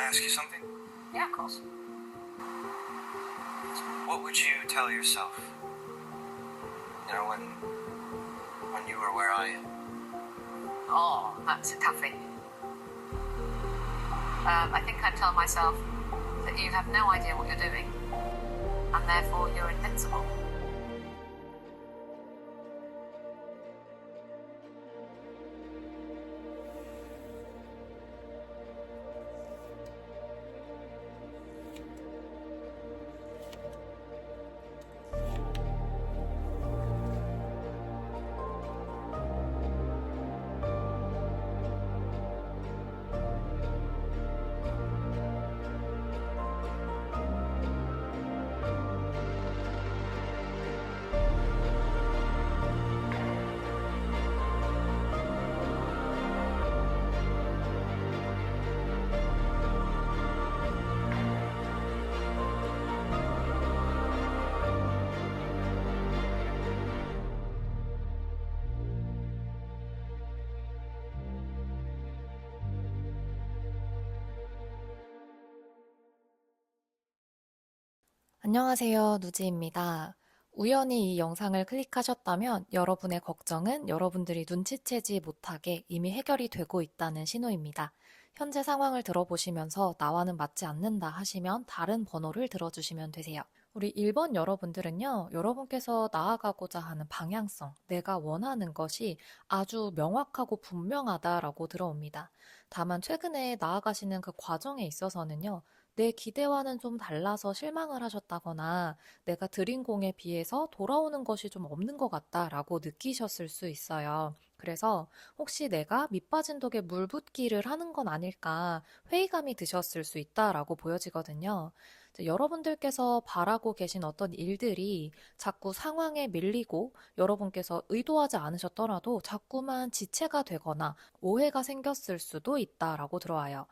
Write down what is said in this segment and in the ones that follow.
ask you something? Yeah, of course. What would you tell yourself? You know, when you were where I am. Oh, that's a toughie. I think I'd tell myself that you have no idea what you're doing, and therefore you're invincible. 안녕하세요, 누지입니다. 우연히 이 영상을 클릭하셨다면 여러분의 걱정은 여러분들이 눈치채지 못하게 이미 해결이 되고 있다는 신호입니다. 현재 상황을 들어보시면서 나와는 맞지 않는다 하시면 다른 번호를 들어주시면 되세요. 우리 1번 여러분들은요, 여러분께서 나아가고자 하는 방향성, 내가 원하는 것이 아주 명확하고 분명하다라고 들어옵니다. 다만 최근에 나아가시는 그 과정에 있어서는요, 내 기대와는 좀 달라서 실망을 하셨다거나 내가 들인 공에 비해서 돌아오는 것이 좀 없는 것 같다라고 느끼셨을 수 있어요. 그래서 혹시 내가 밑빠진 독에 물 붓기를 하는 건 아닐까 회의감이 드셨을 수 있다라고 보여지거든요. 이제 여러분들께서 바라고 계신 어떤 일들이 자꾸 상황에 밀리고 여러분께서 의도하지 않으셨더라도 자꾸만 지체가 되거나 오해가 생겼을 수도 있다라고 들어와요.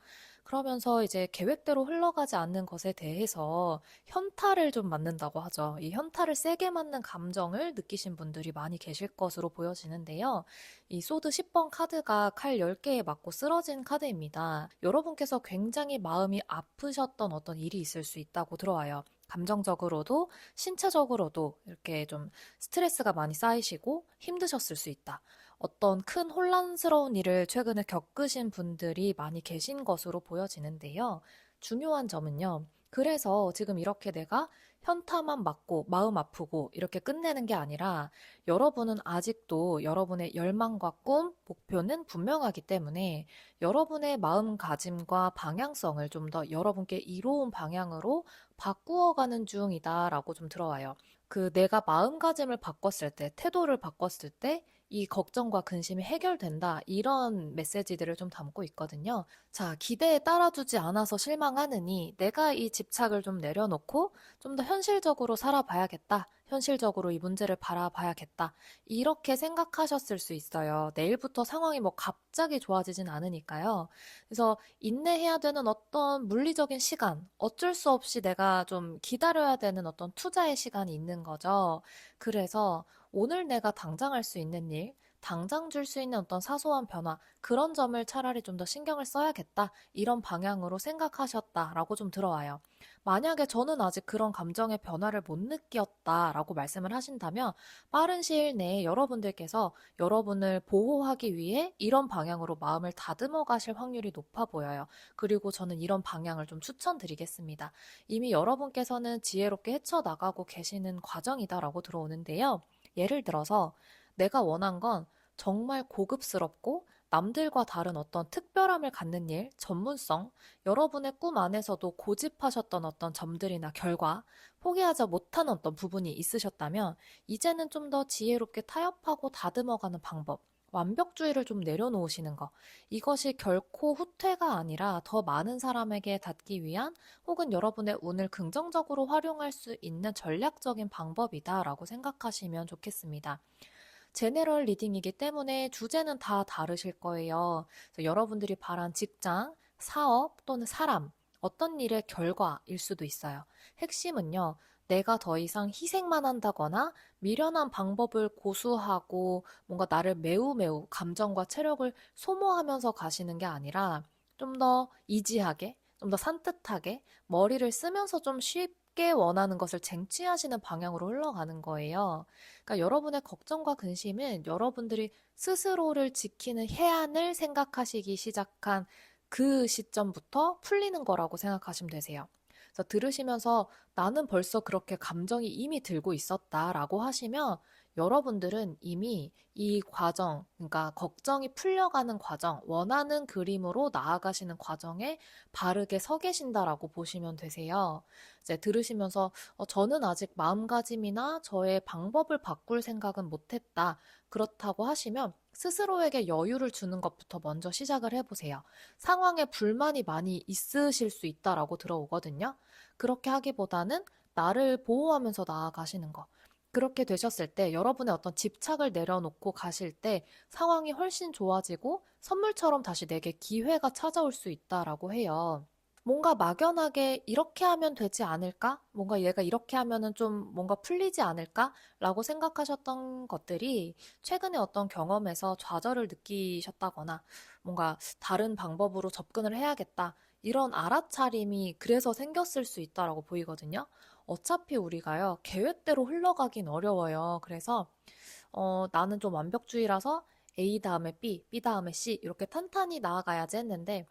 그러면서 이제 계획대로 흘러가지 않는 것에 대해서 현타를 좀 맞는다고 하죠. 이 현타를 세게 맞는 감정을 느끼신 분들이 많이 계실 것으로 보여지는데요. 이 소드 10번 카드가 칼 10개에 맞고 쓰러진 카드입니다. 여러분께서 굉장히 마음이 아프셨던 어떤 일이 있을 수 있다고 들어와요. 감정적으로도 신체적으로도 이렇게 좀 스트레스가 많이 쌓이시고 힘드셨을 수 있다. 어떤 큰 혼란스러운 일을 최근에 겪으신 분들이 많이 계신 것으로 보여지는데요. 중요한 점은요. 그래서 지금 이렇게 내가 현타만 맞고 마음 아프고 이렇게 끝내는 게 아니라 여러분은 아직도 여러분의 열망과 꿈, 목표는 분명하기 때문에 여러분의 마음가짐과 방향성을 좀 더 여러분께 이로운 방향으로 바꾸어가는 중이다라고 좀 들어와요. 그 내가 마음가짐을 바꿨을 때, 태도를 바꿨을 때 이 걱정과 근심이 해결된다. 이런 메시지들을 좀 담고 있거든요. 자, 기대에 따라주지 않아서 실망하느니 내가 이 집착을 좀 내려놓고 좀 더 현실적으로 살아봐야겠다. 현실적으로 이 문제를 바라봐야겠다. 이렇게 생각하셨을 수 있어요. 내일부터 상황이 뭐 갑자기 좋아지진 않으니까요. 그래서 인내해야 되는 어떤 물리적인 시간, 어쩔 수 없이 내가 좀 기다려야 되는 어떤 투자의 시간이 있는 거죠. 그래서 오늘 내가 당장 할 수 있는 일, 당장 줄 수 있는 어떤 사소한 변화, 그런 점을 차라리 좀 더 신경을 써야겠다. 이런 방향으로 생각하셨다라고 좀 들어와요. 만약에 저는 아직 그런 감정의 변화를 못 느꼈다라고 말씀을 하신다면 빠른 시일 내에 여러분들께서 여러분을 보호하기 위해 이런 방향으로 마음을 다듬어 가실 확률이 높아 보여요. 그리고 저는 이런 방향을 좀 추천드리겠습니다. 이미 여러분께서는 지혜롭게 헤쳐나가고 계시는 과정이다라고 들어오는데요. 예를 들어서 내가 원한 건 정말 고급스럽고 남들과 다른 어떤 특별함을 갖는 일, 전문성, 여러분의 꿈 안에서도 고집하셨던 어떤 점들이나 결과, 포기하지 못하는 어떤 부분이 있으셨다면, 이제는 좀 더 지혜롭게 타협하고 다듬어가는 방법, 완벽주의를 좀 내려놓으시는 거. 이것이 결코 후퇴가 아니라 더 많은 사람에게 닿기 위한 혹은 여러분의 운을 긍정적으로 활용할 수 있는 전략적인 방법이다라고 생각하시면 좋겠습니다. 제너럴 리딩이기 때문에 주제는 다 다르실 거예요. 그래서 여러분들이 바란 직장, 사업 또는 사람, 어떤 일의 결과일 수도 있어요. 핵심은요, 내가 더 이상 희생만 한다거나 미련한 방법을 고수하고 뭔가 나를 매우 감정과 체력을 소모하면서 가시는 게 아니라 좀 더 이지하게, 좀 더 산뜻하게 머리를 쓰면서 좀 쉽게 원하는 것을 쟁취하시는 방향으로 흘러가는 거예요. 그러니까 여러분의 걱정과 근심은 여러분들이 스스로를 지키는 해안을 생각하시기 시작한 그 시점부터 풀리는 거라고 생각하시면 되세요. 그래서 들으시면서 나는 벌써 그렇게 감정이 이미 들고 있었다라고 하시면 여러분들은 이미 이 과정, 그러니까 걱정이 풀려가는 과정, 원하는 그림으로 나아가시는 과정에 바르게 서 계신다라고 보시면 되세요. 이제 들으시면서 저는 아직 마음가짐이나 저의 방법을 바꿀 생각은 못했다. 그렇다고 하시면 스스로에게 여유를 주는 것부터 먼저 시작을 해보세요. 상황에 불만이 많이 있으실 수 있다라고 들어오거든요. 그렇게 하기보다는 나를 보호하면서 나아가시는 거. 그렇게 되셨을 때 여러분의 어떤 집착을 내려놓고 가실 때 상황이 훨씬 좋아지고 선물처럼 다시 내게 기회가 찾아올 수 있다라고 해요. 뭔가 막연하게 이렇게 하면 되지 않을까? 뭔가 얘가 이렇게 하면은 좀 뭔가 풀리지 않을까? 라고 생각하셨던 것들이 최근에 어떤 경험에서 좌절을 느끼셨다거나 뭔가 다른 방법으로 접근을 해야겠다. 이런 알아차림이 그래서 생겼을 수 있다라고 보이거든요. 어차피 우리가요, 계획대로 흘러가긴 어려워요. 그래서 나는 좀 완벽주의라서 A 다음에 B, B 다음에 C 이렇게 탄탄히 나아가야지 했는데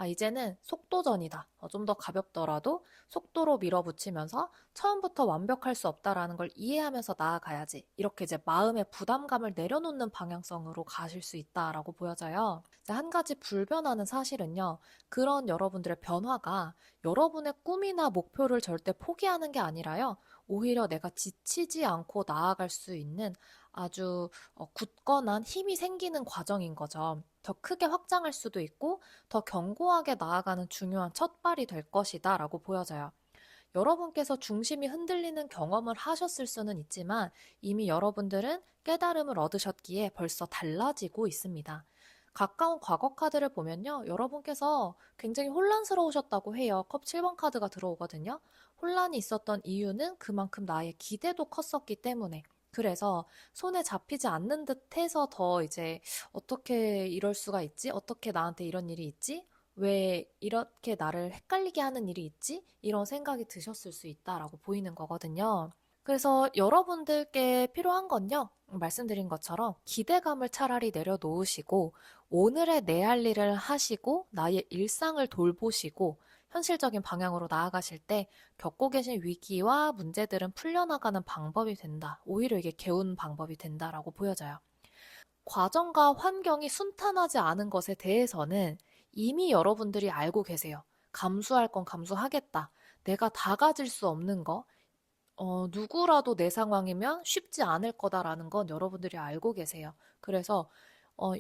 이제는 속도전이다. 좀 더 가볍더라도 속도로 밀어붙이면서 처음부터 완벽할 수 없다라는 걸 이해하면서 나아가야지. 이렇게 이제 마음의 부담감을 내려놓는 방향성으로 가실 수 있다라고 보여져요. 이제 한 가지 불변하는 사실은요. 그런 여러분들의 변화가 여러분의 꿈이나 목표를 절대 포기하는 게 아니라요. 오히려 내가 지치지 않고 나아갈 수 있는 아주 굳건한 힘이 생기는 과정인 거죠. 더 크게 확장할 수도 있고 더 견고하게 나아가는 중요한 첫발이 될 것이다 라고 보여져요. 여러분께서 중심이 흔들리는 경험을 하셨을 수는 있지만 이미 여러분들은 깨달음을 얻으셨기에 벌써 달라지고 있습니다. 가까운 과거 카드를 보면요. 여러분께서 굉장히 혼란스러우셨다고 해요. 컵 7번 카드가 들어오거든요. 혼란이 있었던 이유는 그만큼 나의 기대도 컸었기 때문에. 그래서 손에 잡히지 않는 듯 해서 더 이제 어떻게 이럴 수가 있지? 어떻게 나한테 이런 일이 있지? 왜 이렇게 나를 헷갈리게 하는 일이 있지? 이런 생각이 드셨을 수 있다라고 보이는 거거든요. 그래서 여러분들께 필요한 건요, 말씀드린 것처럼 기대감을 차라리 내려놓으시고, 오늘의 내 할 일을 하시고, 나의 일상을 돌보시고, 현실적인 방향으로 나아가실 때 겪고 계신 위기와 문제들은 풀려나가는 방법이 된다. 오히려 이게 개운 방법이 된다라고 보여져요. 과정과 환경이 순탄하지 않은 것에 대해서는 이미 여러분들이 알고 계세요. 감수할 건 감수하겠다. 내가 다 가질 수 없는 거, 누구라도 내 상황이면 쉽지 않을 거다라는 건 여러분들이 알고 계세요. 그래서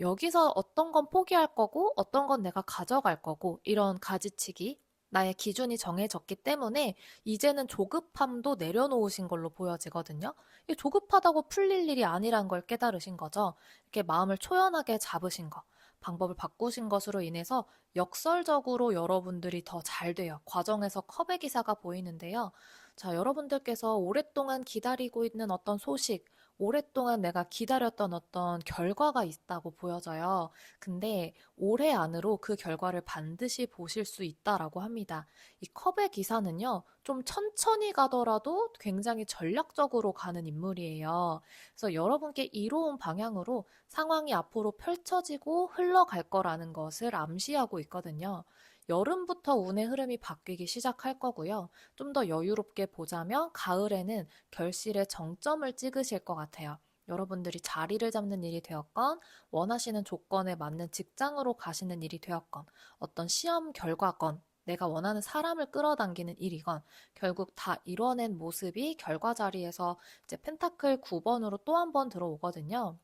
여기서 어떤 건 포기할 거고 어떤 건 내가 가져갈 거고 이런 가지치기, 나의 기준이 정해졌기 때문에 이제는 조급함도 내려놓으신 걸로 보여지거든요. 이 조급하다고 풀릴 일이 아니란 걸 깨달으신 거죠. 이렇게 마음을 초연하게 잡으신 거, 방법을 바꾸신 것으로 인해서 역설적으로 여러분들이 더 잘 돼요. 과정에서 컵의 기사가 보이는데요. 자, 여러분들께서 오랫동안 기다리고 있는 어떤 소식, 오랫동안 내가 기다렸던 어떤 결과가 있다고 보여져요. 근데 올해 안으로 그 결과를 반드시 보실 수 있다라고 합니다. 이 컵의 기사는요, 좀 천천히 가더라도 굉장히 전략적으로 가는 인물이에요. 그래서 여러분께 이로운 방향으로 상황이 앞으로 펼쳐지고 흘러갈 거라는 것을 암시하고 있거든요. 여름부터 운의 흐름이 바뀌기 시작할 거고요. 좀 더 여유롭게 보자면 가을에는 결실의 정점을 찍으실 것 같아요. 여러분들이 자리를 잡는 일이 되었건, 원하시는 조건에 맞는 직장으로 가시는 일이 되었건, 어떤 시험 결과건, 내가 원하는 사람을 끌어당기는 일이건, 결국 다 이뤄낸 모습이 결과 자리에서 이제 펜타클 9번으로 또 한 번 들어오거든요.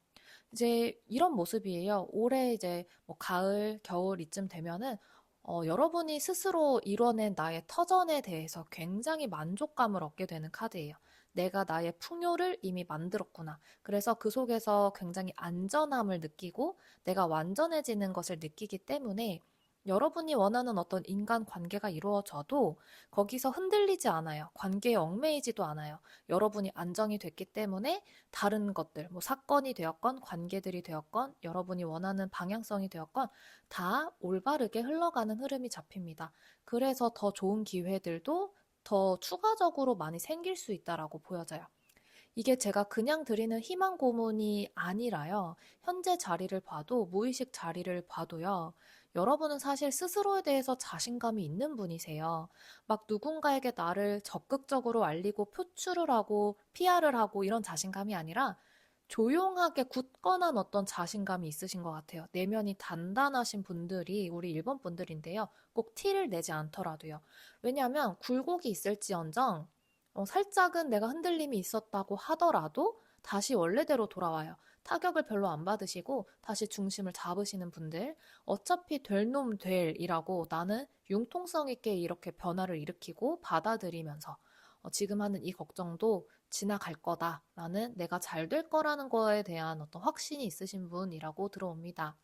이제 이런 모습이에요. 올해 이제 뭐 가을, 겨울 이쯤 되면은 여러분이 스스로 이뤄낸 나의 터전에 대해서 굉장히 만족감을 얻게 되는 카드예요. 내가 나의 풍요를 이미 만들었구나. 그래서 그 속에서 굉장히 안전함을 느끼고 내가 완전해지는 것을 느끼기 때문에 여러분이 원하는 어떤 인간 관계가 이루어져도 거기서 흔들리지 않아요. 관계에 얽매이지도 않아요. 여러분이 안정이 됐기 때문에 다른 것들, 뭐 사건이 되었건 관계들이 되었건 여러분이 원하는 방향성이 되었건 다 올바르게 흘러가는 흐름이 잡힙니다. 그래서 더 좋은 기회들도 더 추가적으로 많이 생길 수 있다라고 보여져요. 이게 제가 그냥 드리는 희망 고문이 아니라요. 현재 자리를 봐도, 무의식 자리를 봐도요. 여러분은 사실 스스로에 대해서 자신감이 있는 분이세요. 막 누군가에게 나를 적극적으로 알리고 표출을 하고 PR을 하고 이런 자신감이 아니라 조용하게 굳건한 어떤 자신감이 있으신 것 같아요. 내면이 단단하신 분들이 우리 일본 분들인데요. 꼭 티를 내지 않더라도요. 왜냐하면 굴곡이 있을지언정 살짝은 내가 흔들림이 있었다고 하더라도 다시 원래대로 돌아와요. 타격을 별로 안 받으시고 다시 중심을 잡으시는 분들, 어차피 될 놈 될이라고 나는 융통성 있게 이렇게 변화를 일으키고 받아들이면서 지금 하는 이 걱정도 지나갈 거다라는 내가 잘 될 거라는 거에 대한 어떤 확신이 있으신 분이라고 들어옵니다.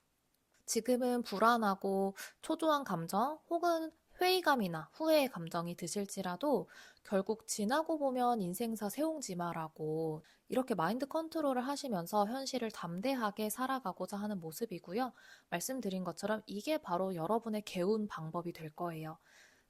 지금은 불안하고 초조한 감정 혹은 회의감이나 후회의 감정이 드실지라도 결국 지나고 보면 인생사 세옹지마라고 이렇게 마인드 컨트롤을 하시면서 현실을 담대하게 살아가고자 하는 모습이고요. 말씀드린 것처럼 이게 바로 여러분의 개운 방법이 될 거예요.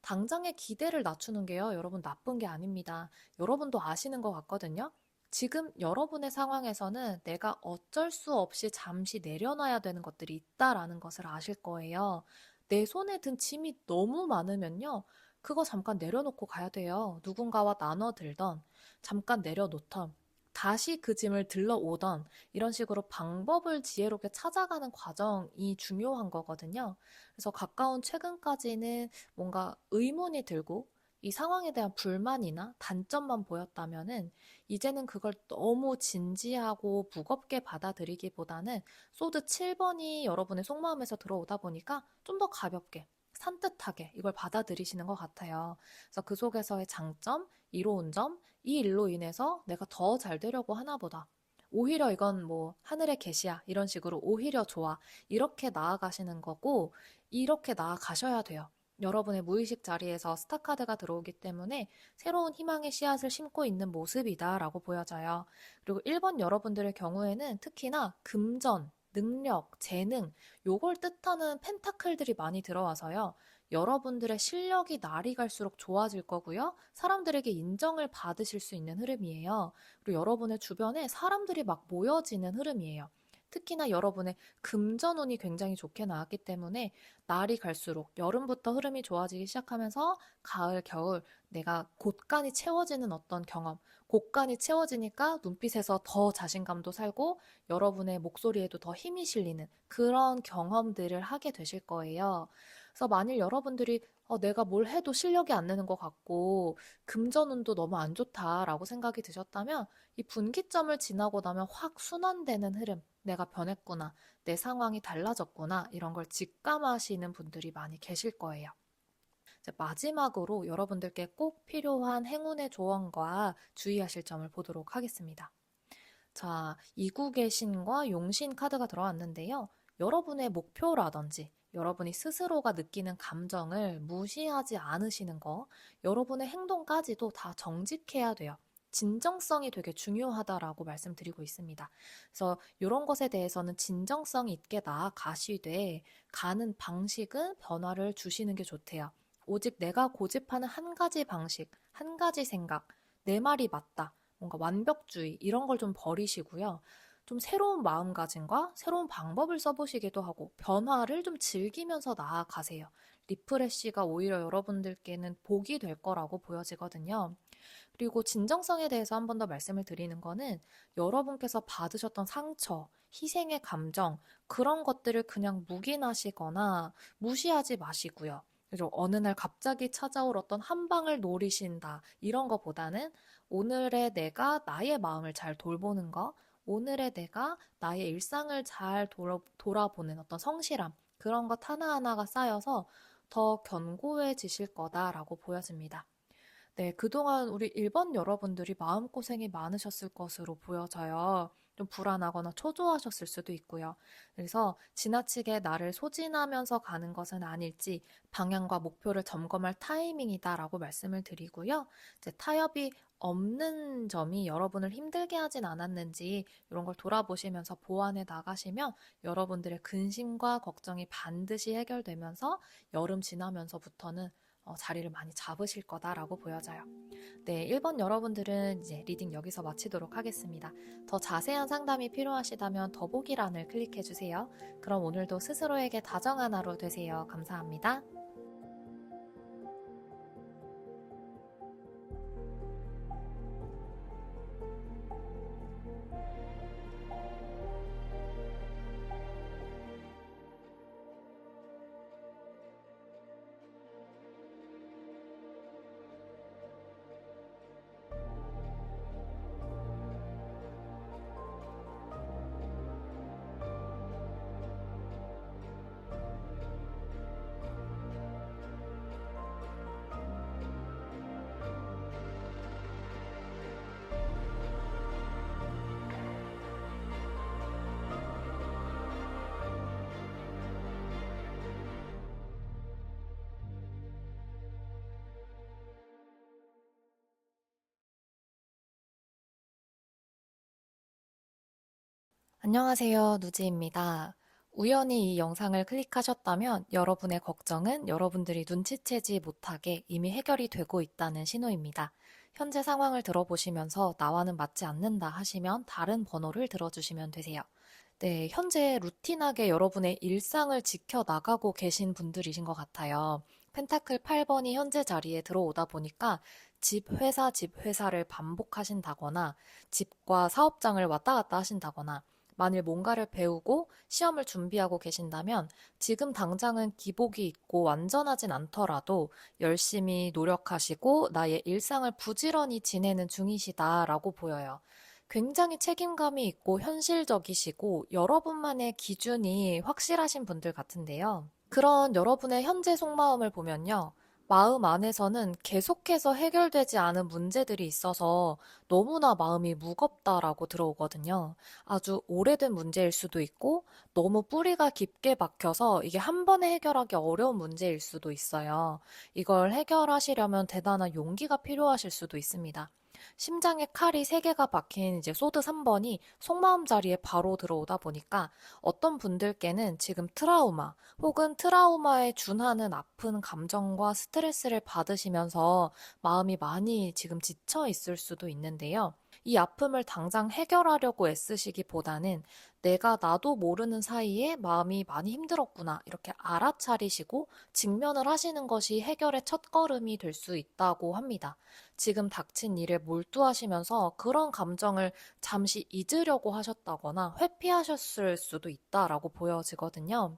당장의 기대를 낮추는 게요, 여러분 나쁜 게 아닙니다. 여러분도 아시는 것 같거든요. 지금 여러분의 상황에서는 내가 어쩔 수 없이 잠시 내려놔야 되는 것들이 있다라는 것을 아실 거예요. 내 손에 든 짐이 너무 많으면요, 그거 잠깐 내려놓고 가야 돼요. 누군가와 나눠 들던, 잠깐 내려놓던, 다시 그 짐을 들러오던, 이런 식으로 방법을 지혜롭게 찾아가는 과정이 중요한 거거든요. 그래서 가까운 최근까지는 뭔가 의문이 들고 이 상황에 대한 불만이나 단점만 보였다면은 이제는 그걸 너무 진지하고 무겁게 받아들이기보다는 소드 7번이 여러분의 속마음에서 들어오다 보니까 좀 더 가볍게 산뜻하게 이걸 받아들이시는 것 같아요. 그래서 그 속에서의 장점, 이로운 점, 이 일로 인해서 내가 더 잘 되려고 하나 보다. 오히려 이건 뭐 하늘의 계시야 이런 식으로 오히려 좋아 이렇게 나아가시는 거고 이렇게 나아가셔야 돼요. 여러분의 무의식 자리에서 스타카드가 들어오기 때문에 새로운 희망의 씨앗을 심고 있는 모습이다라고 보여져요. 그리고 1번 여러분들의 경우에는 특히나 금전, 능력, 재능 요걸 뜻하는 펜타클들이 많이 들어와서요. 여러분들의 실력이 날이 갈수록 좋아질 거고요. 사람들에게 인정을 받으실 수 있는 흐름이에요. 그리고 여러분의 주변에 사람들이 막 모여지는 흐름이에요. 특히나 여러분의 금전운이 굉장히 좋게 나왔기 때문에 날이 갈수록 여름부터 흐름이 좋아지기 시작하면서 가을, 겨울 내가 곳간이 채워지는 어떤 경험, 곳간이 채워지니까 눈빛에서 더 자신감도 살고 여러분의 목소리에도 더 힘이 실리는 그런 경험들을 하게 되실 거예요. 그래서 만일 여러분들이 내가 뭘 해도 실력이 안 느는 것 같고 금전운도 너무 안 좋다라고 생각이 드셨다면 이 분기점을 지나고 나면 확 순환되는 흐름, 내가 변했구나, 내 상황이 달라졌구나 이런 걸 직감하시는 분들이 많이 계실 거예요. 이제 마지막으로 여러분들께 꼭 필요한 행운의 조언과 주의하실 점을 보도록 하겠습니다. 자, 이국의 신과 용신 카드가 들어왔는데요. 여러분의 목표라든지 여러분이 스스로가 느끼는 감정을 무시하지 않으시는 거, 여러분의 행동까지도 다 정직해야 돼요. 진정성이 되게 중요하다라고 말씀드리고 있습니다. 그래서 이런 것에 대해서는 진정성 있게 나아가시되 가는 방식은 변화를 주시는 게 좋대요. 오직 내가 고집하는 한 가지 방식, 한 가지 생각, 내 말이 맞다. 뭔가 완벽주의 이런 걸 좀 버리시고요. 좀 새로운 마음가짐과 새로운 방법을 써보시기도 하고 변화를 좀 즐기면서 나아가세요. 리프레쉬가 오히려 여러분들께는 복이 될 거라고 보여지거든요. 그리고 진정성에 대해서 한 번 더 말씀을 드리는 거는 여러분께서 받으셨던 상처, 희생의 감정 그런 것들을 그냥 묵인하시거나 무시하지 마시고요. 그리고 어느 날 갑자기 찾아올 어떤 한 방을 노리신다 이런 거보다는 오늘의 내가 나의 마음을 잘 돌보는 거, 오늘의 내가 나의 일상을 잘 돌아보는 어떤 성실함 그런 것 하나하나가 쌓여서 더 견고해지실 거다라고 보여집니다. 네, 그동안 우리 1번 여러분들이 마음고생이 많으셨을 것으로 보여져요. 좀 불안하거나 초조하셨을 수도 있고요. 그래서 지나치게 나를 소진하면서 가는 것은 아닐지 방향과 목표를 점검할 타이밍이다라고 말씀을 드리고요. 이제 타협이 없는 점이 여러분을 힘들게 하진 않았는지 이런 걸 돌아보시면서 보완해 나가시면 여러분들의 근심과 걱정이 반드시 해결되면서 여름 지나면서부터는 자리를 많이 잡으실 거다라고 보여져요. 네, 1번 여러분들은 이제 리딩 여기서 마치도록 하겠습니다. 더 자세한 상담이 필요하시다면 더보기란을 클릭해 주세요. 그럼 오늘도 스스로에게 다정한 하루 되세요. 감사합니다. 안녕하세요. 누지입니다. 우연히 이 영상을 클릭하셨다면 여러분의 걱정은 여러분들이 눈치채지 못하게 이미 해결이 되고 있다는 신호입니다. 현재 상황을 들어보시면서 나와는 맞지 않는다 하시면 다른 번호를 들어주시면 되세요. 네, 현재 루틴하게 여러분의 일상을 지켜나가고 계신 분들이신 것 같아요. 펜타클 8번이 현재 자리에 들어오다 보니까 집, 회사를 반복하신다거나 집과 사업장을 왔다 갔다 하신다거나 만일 뭔가를 배우고 시험을 준비하고 계신다면 지금 당장은 기복이 있고 완전하진 않더라도 열심히 노력하시고 나의 일상을 부지런히 지내는 중이시다라고 보여요. 굉장히 책임감이 있고 현실적이시고 여러분만의 기준이 확실하신 분들 같은데요. 그런 여러분의 현재 속마음을 보면요. 마음 안에서는 계속해서 해결되지 않은 문제들이 있어서 너무나 마음이 무겁다라고 들어오거든요. 아주 오래된 문제일 수도 있고 너무 뿌리가 깊게 박혀서 이게 한 번에 해결하기 어려운 문제일 수도 있어요. 이걸 해결하시려면 대단한 용기가 필요하실 수도 있습니다. 심장에 칼이 3개가 박힌 이제 소드 3번이 속마음 자리에 바로 들어오다 보니까 어떤 분들께는 지금 트라우마 혹은 트라우마에 준하는 아픈 감정과 스트레스를 받으시면서 마음이 많이 지금 지쳐 있을 수도 있는데요. 이 아픔을 당장 해결하려고 애쓰시기보다는 내가 나도 모르는 사이에 마음이 많이 힘들었구나 이렇게 알아차리시고 직면을 하시는 것이 해결의 첫걸음이 될 수 있다고 합니다. 지금 닥친 일에 몰두하시면서 그런 감정을 잠시 잊으려고 하셨다거나 회피하셨을 수도 있다라고 보여지거든요.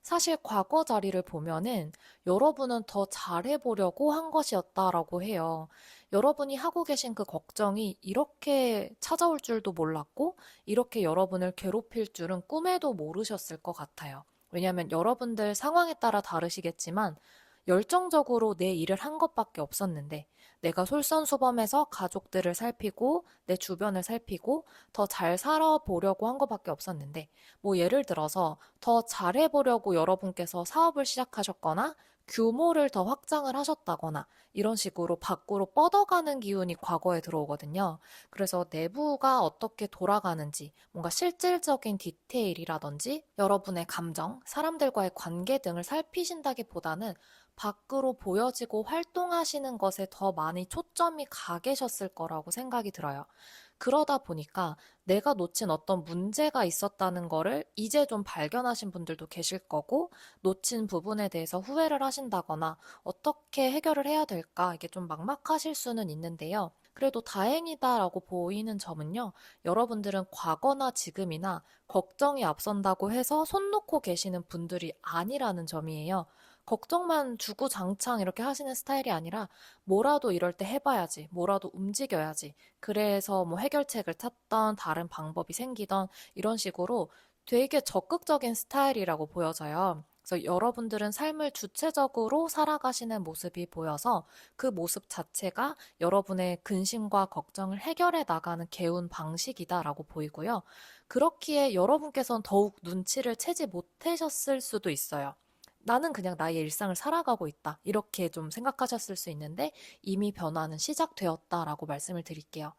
사실 과거 자리를 보면은 여러분은 더 잘해보려고 한 것이었다라고 해요. 여러분이 하고 계신 그 걱정이 이렇게 찾아올 줄도 몰랐고, 이렇게 여러분을 괴롭힐 줄은 꿈에도 모르셨을 것 같아요. 왜냐하면 여러분들 상황에 따라 다르시겠지만, 열정적으로 내 일을 한 것밖에 없었는데, 내가 솔선수범해서 가족들을 살피고, 내 주변을 살피고, 더 잘 살아보려고 한 것밖에 없었는데, 뭐 예를 들어서 더 잘해보려고 여러분께서 사업을 시작하셨거나 규모를 더 확장을 하셨다거나 이런 식으로 밖으로 뻗어가는 기운이 과거에 들어오거든요. 그래서 내부가 어떻게 돌아가는지 뭔가 실질적인 디테일이라든지 여러분의 감정, 사람들과의 관계 등을 살피신다기보다는 밖으로 보여지고 활동하시는 것에 더 많이 초점이 가 계셨을 거라고 생각이 들어요. 그러다 보니까 내가 놓친 어떤 문제가 있었다는 거를 이제 좀 발견하신 분들도 계실 거고, 놓친 부분에 대해서 후회를 하신다거나 어떻게 해결을 해야 될까 이게 좀 막막하실 수는 있는데요. 그래도 다행이다라고 보이는 점은요, 여러분들은 과거나 지금이나 걱정이 앞선다고 해서 손 놓고 계시는 분들이 아니라는 점이에요. 걱정만 주구장창 이렇게 하시는 스타일이 아니라 뭐라도 이럴 때 해봐야지, 뭐라도 움직여야지. 그래서 뭐 해결책을 찾던 다른 방법이 생기던 이런 식으로 되게 적극적인 스타일이라고 보여져요. 그래서 여러분들은 삶을 주체적으로 살아가시는 모습이 보여서 그 모습 자체가 여러분의 근심과 걱정을 해결해 나가는 개운 방식이다라고 보이고요. 그렇기에 여러분께서는 더욱 눈치를 채지 못하셨을 수도 있어요. 나는 그냥 나의 일상을 살아가고 있다. 이렇게 좀 생각하셨을 수 있는데 이미 변화는 시작되었다라고 말씀을 드릴게요.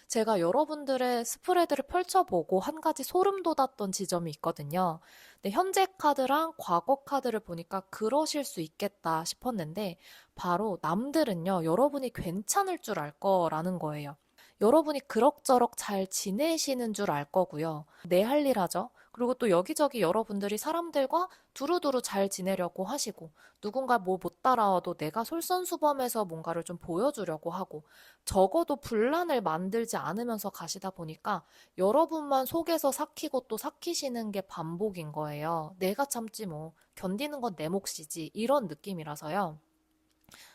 제가 여러분들의 스프레드를 펼쳐보고 한 가지 소름 돋았던 지점이 있거든요. 근데 현재 카드랑 과거 카드를 보니까 그러실 수 있겠다 싶었는데 바로 남들은요, 여러분이 괜찮을 줄 알 거라는 거예요. 여러분이 그럭저럭 잘 지내시는 줄 알 거고요. 내 할 일 하죠. 그리고 또 여기저기 여러분들이 사람들과 두루두루 잘 지내려고 하시고 누군가 뭐 못 따라와도 내가 솔선수범해서 뭔가를 좀 보여주려고 하고 적어도 분란을 만들지 않으면서 가시다 보니까 여러분만 속에서 삭히고 또 삭히시는 게 반복인 거예요. 내가 참지 뭐 견디는 건 내 몫이지 이런 느낌이라서요.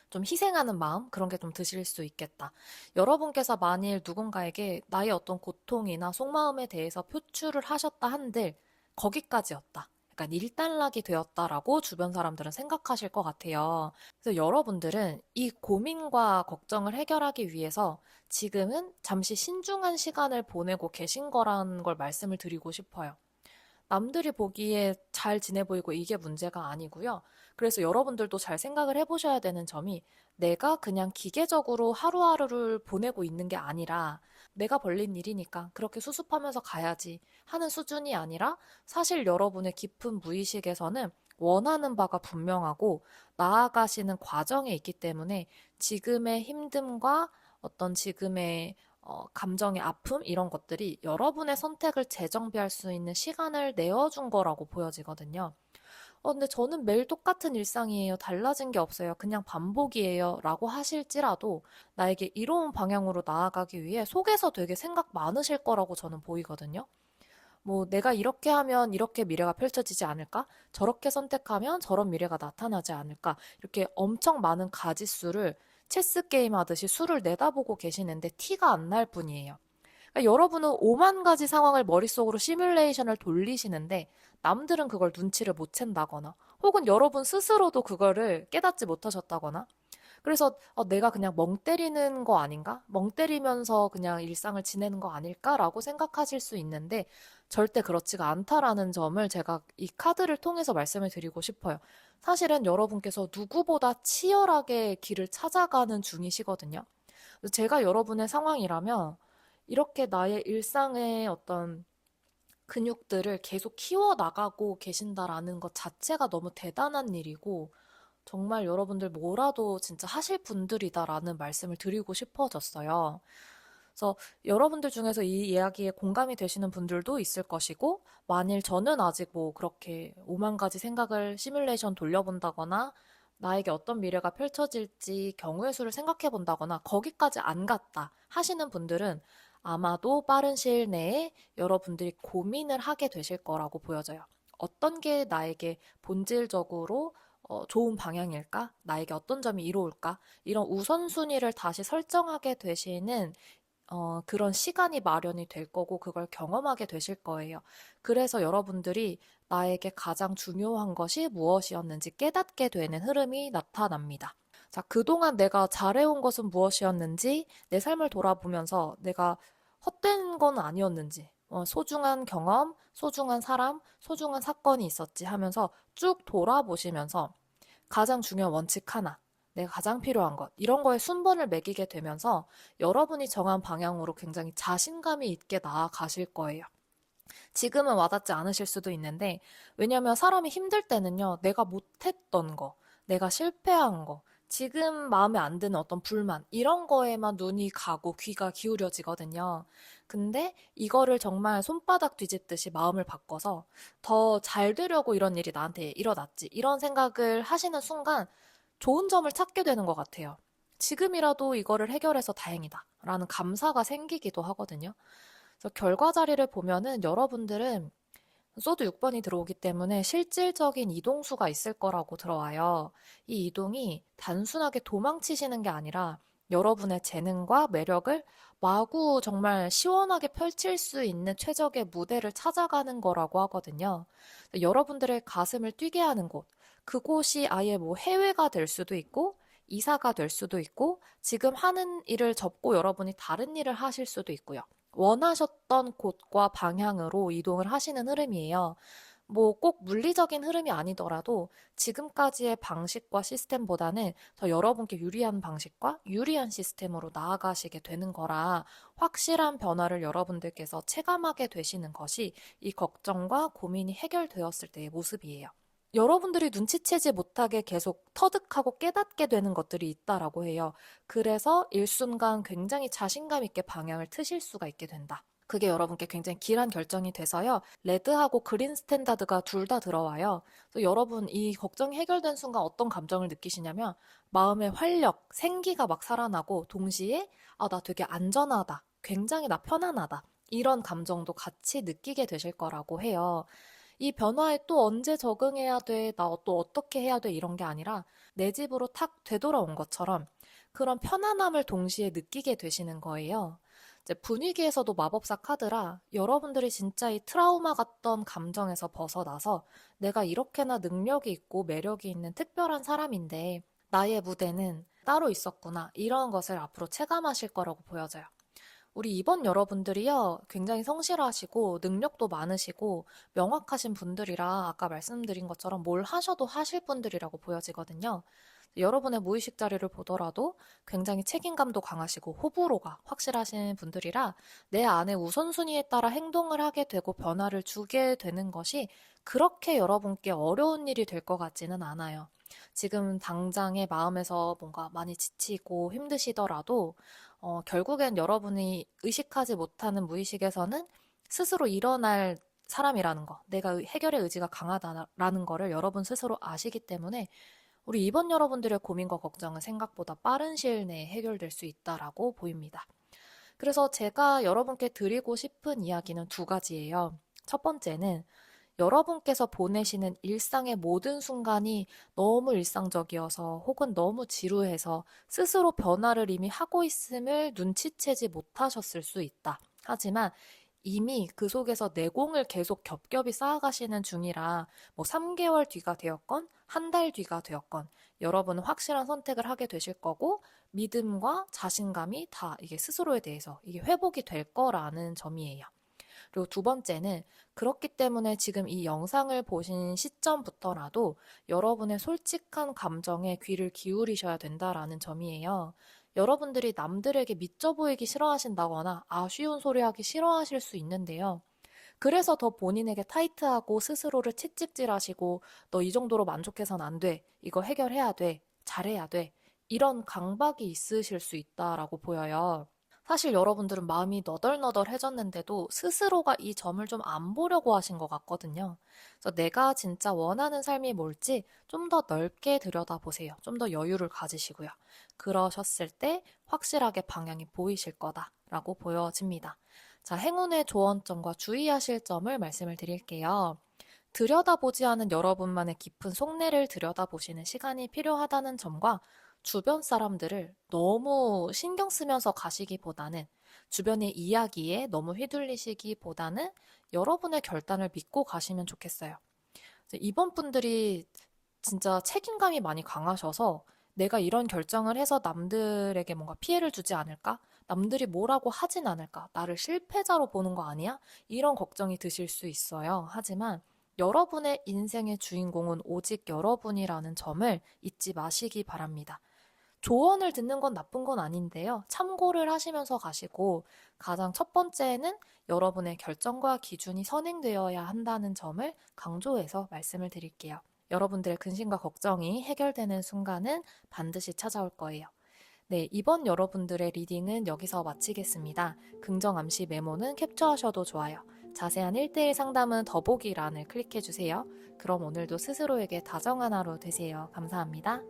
좀 희생하는 마음 그런 게 좀 드실 수 있겠다. 여러분께서 만일 누군가에게 나의 어떤 고통이나 속마음에 대해서 표출을 하셨다 한들 거기까지였다. 약간 일단락이 되었다라고 주변 사람들은 생각하실 것 같아요. 그래서 여러분들은 이 고민과 걱정을 해결하기 위해서 지금은 잠시 신중한 시간을 보내고 계신 거라는 걸 말씀을 드리고 싶어요. 남들이 보기에 잘 지내 보이고 이게 문제가 아니고요. 그래서 여러분들도 잘 생각을 해보셔야 되는 점이 내가 그냥 기계적으로 하루하루를 보내고 있는 게 아니라 내가 벌린 일이니까 그렇게 수습하면서 가야지 하는 수준이 아니라 사실 여러분의 깊은 무의식에서는 원하는 바가 분명하고 나아가시는 과정에 있기 때문에 지금의 힘듦과 어떤 지금의 감정의 아픔 이런 것들이 여러분의 선택을 재정비할 수 있는 시간을 내어준 거라고 보여지거든요. 근데 저는 매일 똑같은 일상이에요. 달라진 게 없어요. 그냥 반복이에요. 라고 하실지라도 나에게 이로운 방향으로 나아가기 위해 속에서 되게 생각 많으실 거라고 저는 보이거든요. 뭐 내가 이렇게 하면 이렇게 미래가 펼쳐지지 않을까? 저렇게 선택하면 저런 미래가 나타나지 않을까? 이렇게 엄청 많은 가짓수를 체스 게임 하듯이 수를 내다보고 계시는데 티가 안 날 뿐이에요. 그러니까 여러분은 5만 가지 상황을 머릿속으로 시뮬레이션을 돌리시는데 남들은 그걸 눈치를 못 챈다거나 혹은 여러분 스스로도 그거를 깨닫지 못하셨다거나 그래서 내가 그냥 멍 때리는 거 아닌가? 멍 때리면서 그냥 일상을 지내는 거 아닐까라고 생각하실 수 있는데 절대 그렇지가 않다라는 점을 제가 이 카드를 통해서 말씀을 드리고 싶어요. 사실은 여러분께서 누구보다 치열하게 길을 찾아가는 중이시거든요. 제가 여러분의 상황이라면 이렇게 나의 일상의 어떤 근육들을 계속 키워나가고 계신다라는 것 자체가 너무 대단한 일이고 정말 여러분들 뭐라도 진짜 하실 분들이다라는 말씀을 드리고 싶어졌어요. 그래서 여러분들 중에서 이 이야기에 공감이 되시는 분들도 있을 것이고, 만일 저는 아직 뭐 그렇게 5만 가지 생각을 시뮬레이션 돌려본다거나, 나에게 어떤 미래가 펼쳐질지 경우의 수를 생각해 본다거나, 거기까지 안 갔다 하시는 분들은 아마도 빠른 시일 내에 여러분들이 고민을 하게 되실 거라고 보여져요. 어떤 게 나에게 본질적으로 좋은 방향일까? 나에게 어떤 점이 이로울까? 이런 우선순위를 다시 설정하게 되시는 그런 시간이 마련이 될 거고 그걸 경험하게 되실 거예요. 그래서 여러분들이 나에게 가장 중요한 것이 무엇이었는지 깨닫게 되는 흐름이 나타납니다. 자, 그동안 내가 잘해온 것은 무엇이었는지 내 삶을 돌아보면서 내가 헛된 건 아니었는지 소중한 경험, 소중한 사람, 소중한 사건이 있었지 하면서 쭉 돌아보시면서 가장 중요한 원칙 하나, 내가 가장 필요한 것, 이런 거에 순번을 매기게 되면서 여러분이 정한 방향으로 굉장히 자신감이 있게 나아가실 거예요. 지금은 와닿지 않으실 수도 있는데, 왜냐면 사람이 힘들 때는요, 내가 못했던 거, 내가 실패한 거, 지금 마음에 안 드는 어떤 불만, 이런 거에만 눈이 가고 귀가 기울여지거든요. 근데 이거를 정말 손바닥 뒤집듯이 마음을 바꿔서 더 잘 되려고 이런 일이 나한테 일어났지. 이런 생각을 하시는 순간 좋은 점을 찾게 되는 것 같아요. 지금이라도 이거를 해결해서 다행이다. 라는 감사가 생기기도 하거든요. 그래서 결과 자리를 보면은 여러분들은 소드 6번이 들어오기 때문에 실질적인 이동수가 있을 거라고 들어와요. 이 이동이 단순하게 도망치시는 게 아니라 여러분의 재능과 매력을 마구 정말 시원하게 펼칠 수 있는 최적의 무대를 찾아가는 거라고 하거든요. 여러분들의 가슴을 뛰게 하는 곳, 그곳이 아예 뭐 해외가 될 수도 있고, 이사가 될 수도 있고, 지금 하는 일을 접고 여러분이 다른 일을 하실 수도 있고요. 원하셨던 곳과 방향으로 이동을 하시는 흐름이에요. 뭐 꼭 물리적인 흐름이 아니더라도 지금까지의 방식과 시스템보다는 더 여러분께 유리한 방식과 유리한 시스템으로 나아가시게 되는 거라 확실한 변화를 여러분들께서 체감하게 되시는 것이 이 걱정과 고민이 해결되었을 때의 모습이에요. 여러분들이 눈치채지 못하게 계속 터득하고 깨닫게 되는 것들이 있다라고 해요. 그래서 일순간 굉장히 자신감 있게 방향을 트실 수가 있게 된다. 그게 여러분께 굉장히 길한 결정이 돼서요. 레드하고 그린 스탠다드가 둘 다 들어와요. 그래서 여러분 이 걱정이 해결된 순간 어떤 감정을 느끼시냐면 마음의 활력, 생기가 막 살아나고 동시에 아, 나 되게 안전하다. 굉장히 나 편안하다. 이런 감정도 같이 느끼게 되실 거라고 해요. 이 변화에 또 언제 적응해야 돼? 나 또 어떻게 해야 돼? 이런 게 아니라 내 집으로 탁 되돌아온 것처럼 그런 편안함을 동시에 느끼게 되시는 거예요. 이제 분위기에서도 마법사 카드라 여러분들이 진짜 이 트라우마 같던 감정에서 벗어나서 내가 이렇게나 능력이 있고 매력이 있는 특별한 사람인데 나의 무대는 따로 있었구나. 이런 것을 앞으로 체감하실 거라고 보여져요. 우리 이번 여러분들이요, 굉장히 성실하시고, 능력도 많으시고, 명확하신 분들이라 아까 말씀드린 것처럼 뭘 하셔도 하실 분들이라고 보여지거든요. 여러분의 무의식 자리를 보더라도 굉장히 책임감도 강하시고 호불호가 확실하신 분들이라 내 안에 우선순위에 따라 행동을 하게 되고 변화를 주게 되는 것이 그렇게 여러분께 어려운 일이 될 것 같지는 않아요. 지금 당장의 마음에서 뭔가 많이 지치고 힘드시더라도 결국엔 여러분이 의식하지 못하는 무의식에서는 스스로 일어날 사람이라는 거, 내가 해결의 의지가 강하다라는 거를 여러분 스스로 아시기 때문에 우리 이번 여러분들의 고민과 걱정은 생각보다 빠른 시일 내에 해결될 수 있다라고 보입니다. 그래서 제가 여러분께 드리고 싶은 이야기는 두 가지예요. 첫 번째는 여러분께서 보내시는 일상의 모든 순간이 너무 일상적이어서 혹은 너무 지루해서 스스로 변화를 이미 하고 있음을 눈치채지 못하셨을 수 있다. 하지만 이미 그 속에서 내공을 계속 겹겹이 쌓아가시는 중이라 뭐 3개월 뒤가 되었건 한 달 뒤가 되었건 여러분은 확실한 선택을 하게 되실 거고 믿음과 자신감이 다 이게 스스로에 대해서 이게 회복이 될 거라는 점이에요. 그리고 두 번째는 그렇기 때문에 지금 이 영상을 보신 시점부터라도 여러분의 솔직한 감정에 귀를 기울이셔야 된다라는 점이에요. 여러분들이 남들에게 믿져 보이기 싫어하신다거나 아쉬운 소리 하기 싫어하실 수 있는데요. 그래서 더 본인에게 타이트하고 스스로를 채찍질하시고 너 이 정도로 만족해선 안 돼. 이거 해결해야 돼. 잘해야 돼. 이런 강박이 있으실 수 있다라고 보여요. 사실 여러분들은 마음이 너덜너덜해졌는데도 스스로가 이 점을 좀 안 보려고 하신 것 같거든요. 그래서 내가 진짜 원하는 삶이 뭘지 좀 더 넓게 들여다보세요. 좀 더 여유를 가지시고요. 그러셨을 때 확실하게 방향이 보이실 거다라고 보여집니다. 자, 행운의 조언점과 주의하실 점을 말씀을 드릴게요. 들여다보지 않은 여러분만의 깊은 속내를 들여다보시는 시간이 필요하다는 점과 주변 사람들을 너무 신경 쓰면서 가시기보다는 주변의 이야기에 너무 휘둘리시기보다는 여러분의 결단을 믿고 가시면 좋겠어요. 이번 분들이 진짜 책임감이 많이 강하셔서 내가 이런 결정을 해서 남들에게 뭔가 피해를 주지 않을까? 남들이 뭐라고 하진 않을까? 나를 실패자로 보는 거 아니야? 이런 걱정이 드실 수 있어요. 하지만 여러분의 인생의 주인공은 오직 여러분이라는 점을 잊지 마시기 바랍니다. 조언을 듣는 건 나쁜 건 아닌데요. 참고를 하시면서 가시고 가장 첫 번째는 여러분의 결정과 기준이 선행되어야 한다는 점을 강조해서 말씀을 드릴게요. 여러분들의 근심과 걱정이 해결되는 순간은 반드시 찾아올 거예요. 네, 이번 여러분들의 리딩은 여기서 마치겠습니다. 긍정 암시 메모는 캡처하셔도 좋아요. 자세한 1대1 상담은 더보기란을 클릭해주세요. 그럼 오늘도 스스로에게 다정한 하루 되세요. 감사합니다.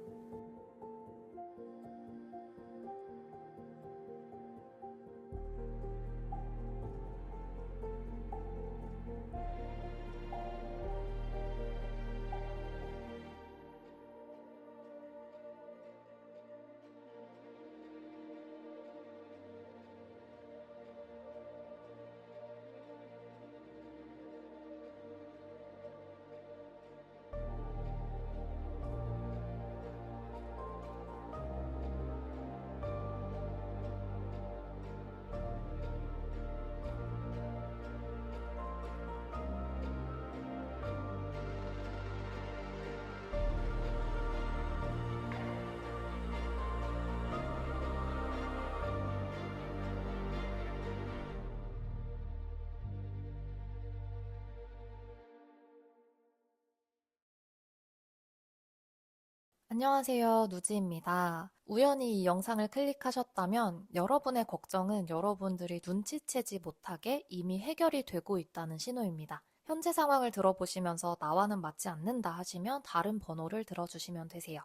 안녕하세요, 누지입니다. 우연히 이 영상을 클릭하셨다면 여러분의 걱정은 여러분들이 눈치채지 못하게 이미 해결이 되고 있다는 신호입니다. 현재 상황을 들어보시면서 나와는 맞지 않는다 하시면 다른 번호를 들어주시면 되세요.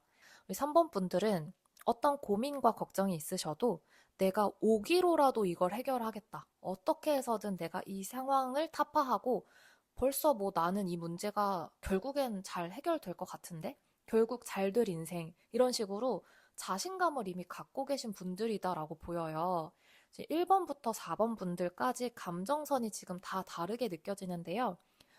우리 3번 분들은 어떤 고민과 걱정이 있으셔도 내가 5기로라도 이걸 해결하겠다. 어떻게 해서든 내가 이 상황을 타파하고 벌써 뭐 나는 이 문제가 결국엔 잘 해결될 것 같은데? 결국 잘 될 인생 이런 식으로 자신감을 이미 갖고 계신 분들이다라고 보여요. 1번부터 4번 분들까지 감정선이 지금 다 다르게 느껴지는데요.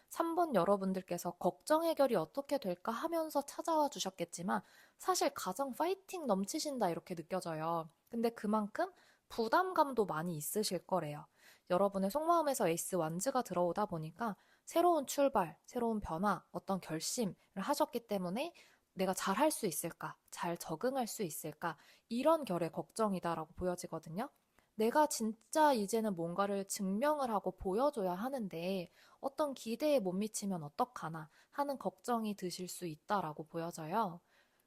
3번 여러분들께서 걱정 해결이 어떻게 될까 하면서 찾아와 주셨겠지만 사실 가장 파이팅 넘치신다 이렇게 느껴져요. 근데 그만큼 부담감도 많이 있으실 거래요. 여러분의 속마음에서 에이스 완즈가 들어오다 보니까 새로운 출발, 새로운 변화, 어떤 결심을 하셨기 때문에 내가 잘 할 수 있을까? 잘 적응할 수 있을까? 이런 결의 걱정이다라고 보여지거든요. 내가 진짜 이제는 뭔가를 증명을 하고 보여줘야 하는데 어떤 기대에 못 미치면 어떡하나 하는 걱정이 드실 수 있다라고 보여져요.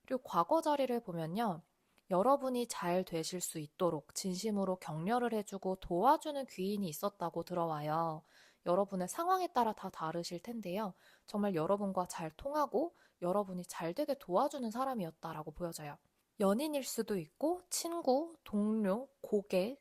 그리고 과거 자리를 보면요. 여러분이 잘 되실 수 있도록 진심으로 격려를 해주고 도와주는 귀인이 있었다고 들어와요. 여러분의 상황에 따라 다 다르실 텐데요. 정말 여러분과 잘 통하고 여러분이 잘 되게 도와주는 사람이었다라고 보여져요. 연인일 수도 있고 친구, 동료, 고객,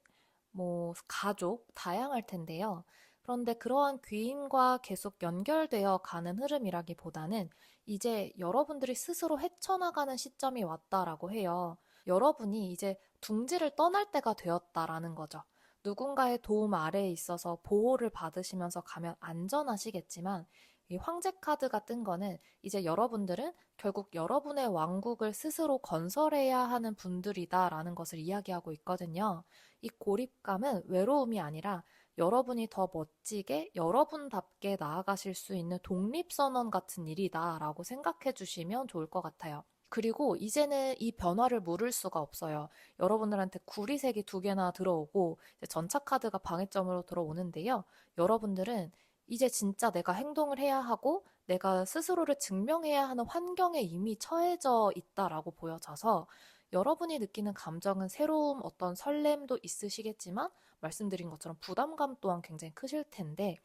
뭐 가족 다양할 텐데요. 그런데 그러한 귀인과 계속 연결되어 가는 흐름이라기보다는 이제 여러분들이 스스로 헤쳐나가는 시점이 왔다라고 해요. 여러분이 이제 둥지를 떠날 때가 되었다라는 거죠. 누군가의 도움 아래에 있어서 보호를 받으시면서 가면 안전하시겠지만 이 황제 카드가 뜬 거는 이제 여러분들은 결국 여러분의 왕국을 스스로 건설해야 하는 분들이다라는 것을 이야기하고 있거든요. 이 고립감은 외로움이 아니라 여러분이 더 멋지게 여러분답게 나아가실 수 있는 독립선언 같은 일이다라고 생각해 주시면 좋을 것 같아요. 그리고 이제는 이 변화를 물을 수가 없어요. 여러분들한테 구리색이 2개나 들어오고 전차 카드가 방해점으로 들어오는데요. 여러분들은 이제 진짜 내가 행동을 해야 하고 내가 스스로를 증명해야 하는 환경에 이미 처해져 있다라고 보여져서 여러분이 느끼는 감정은 새로움, 어떤 설렘도 있으시겠지만 말씀드린 것처럼 부담감 또한 굉장히 크실 텐데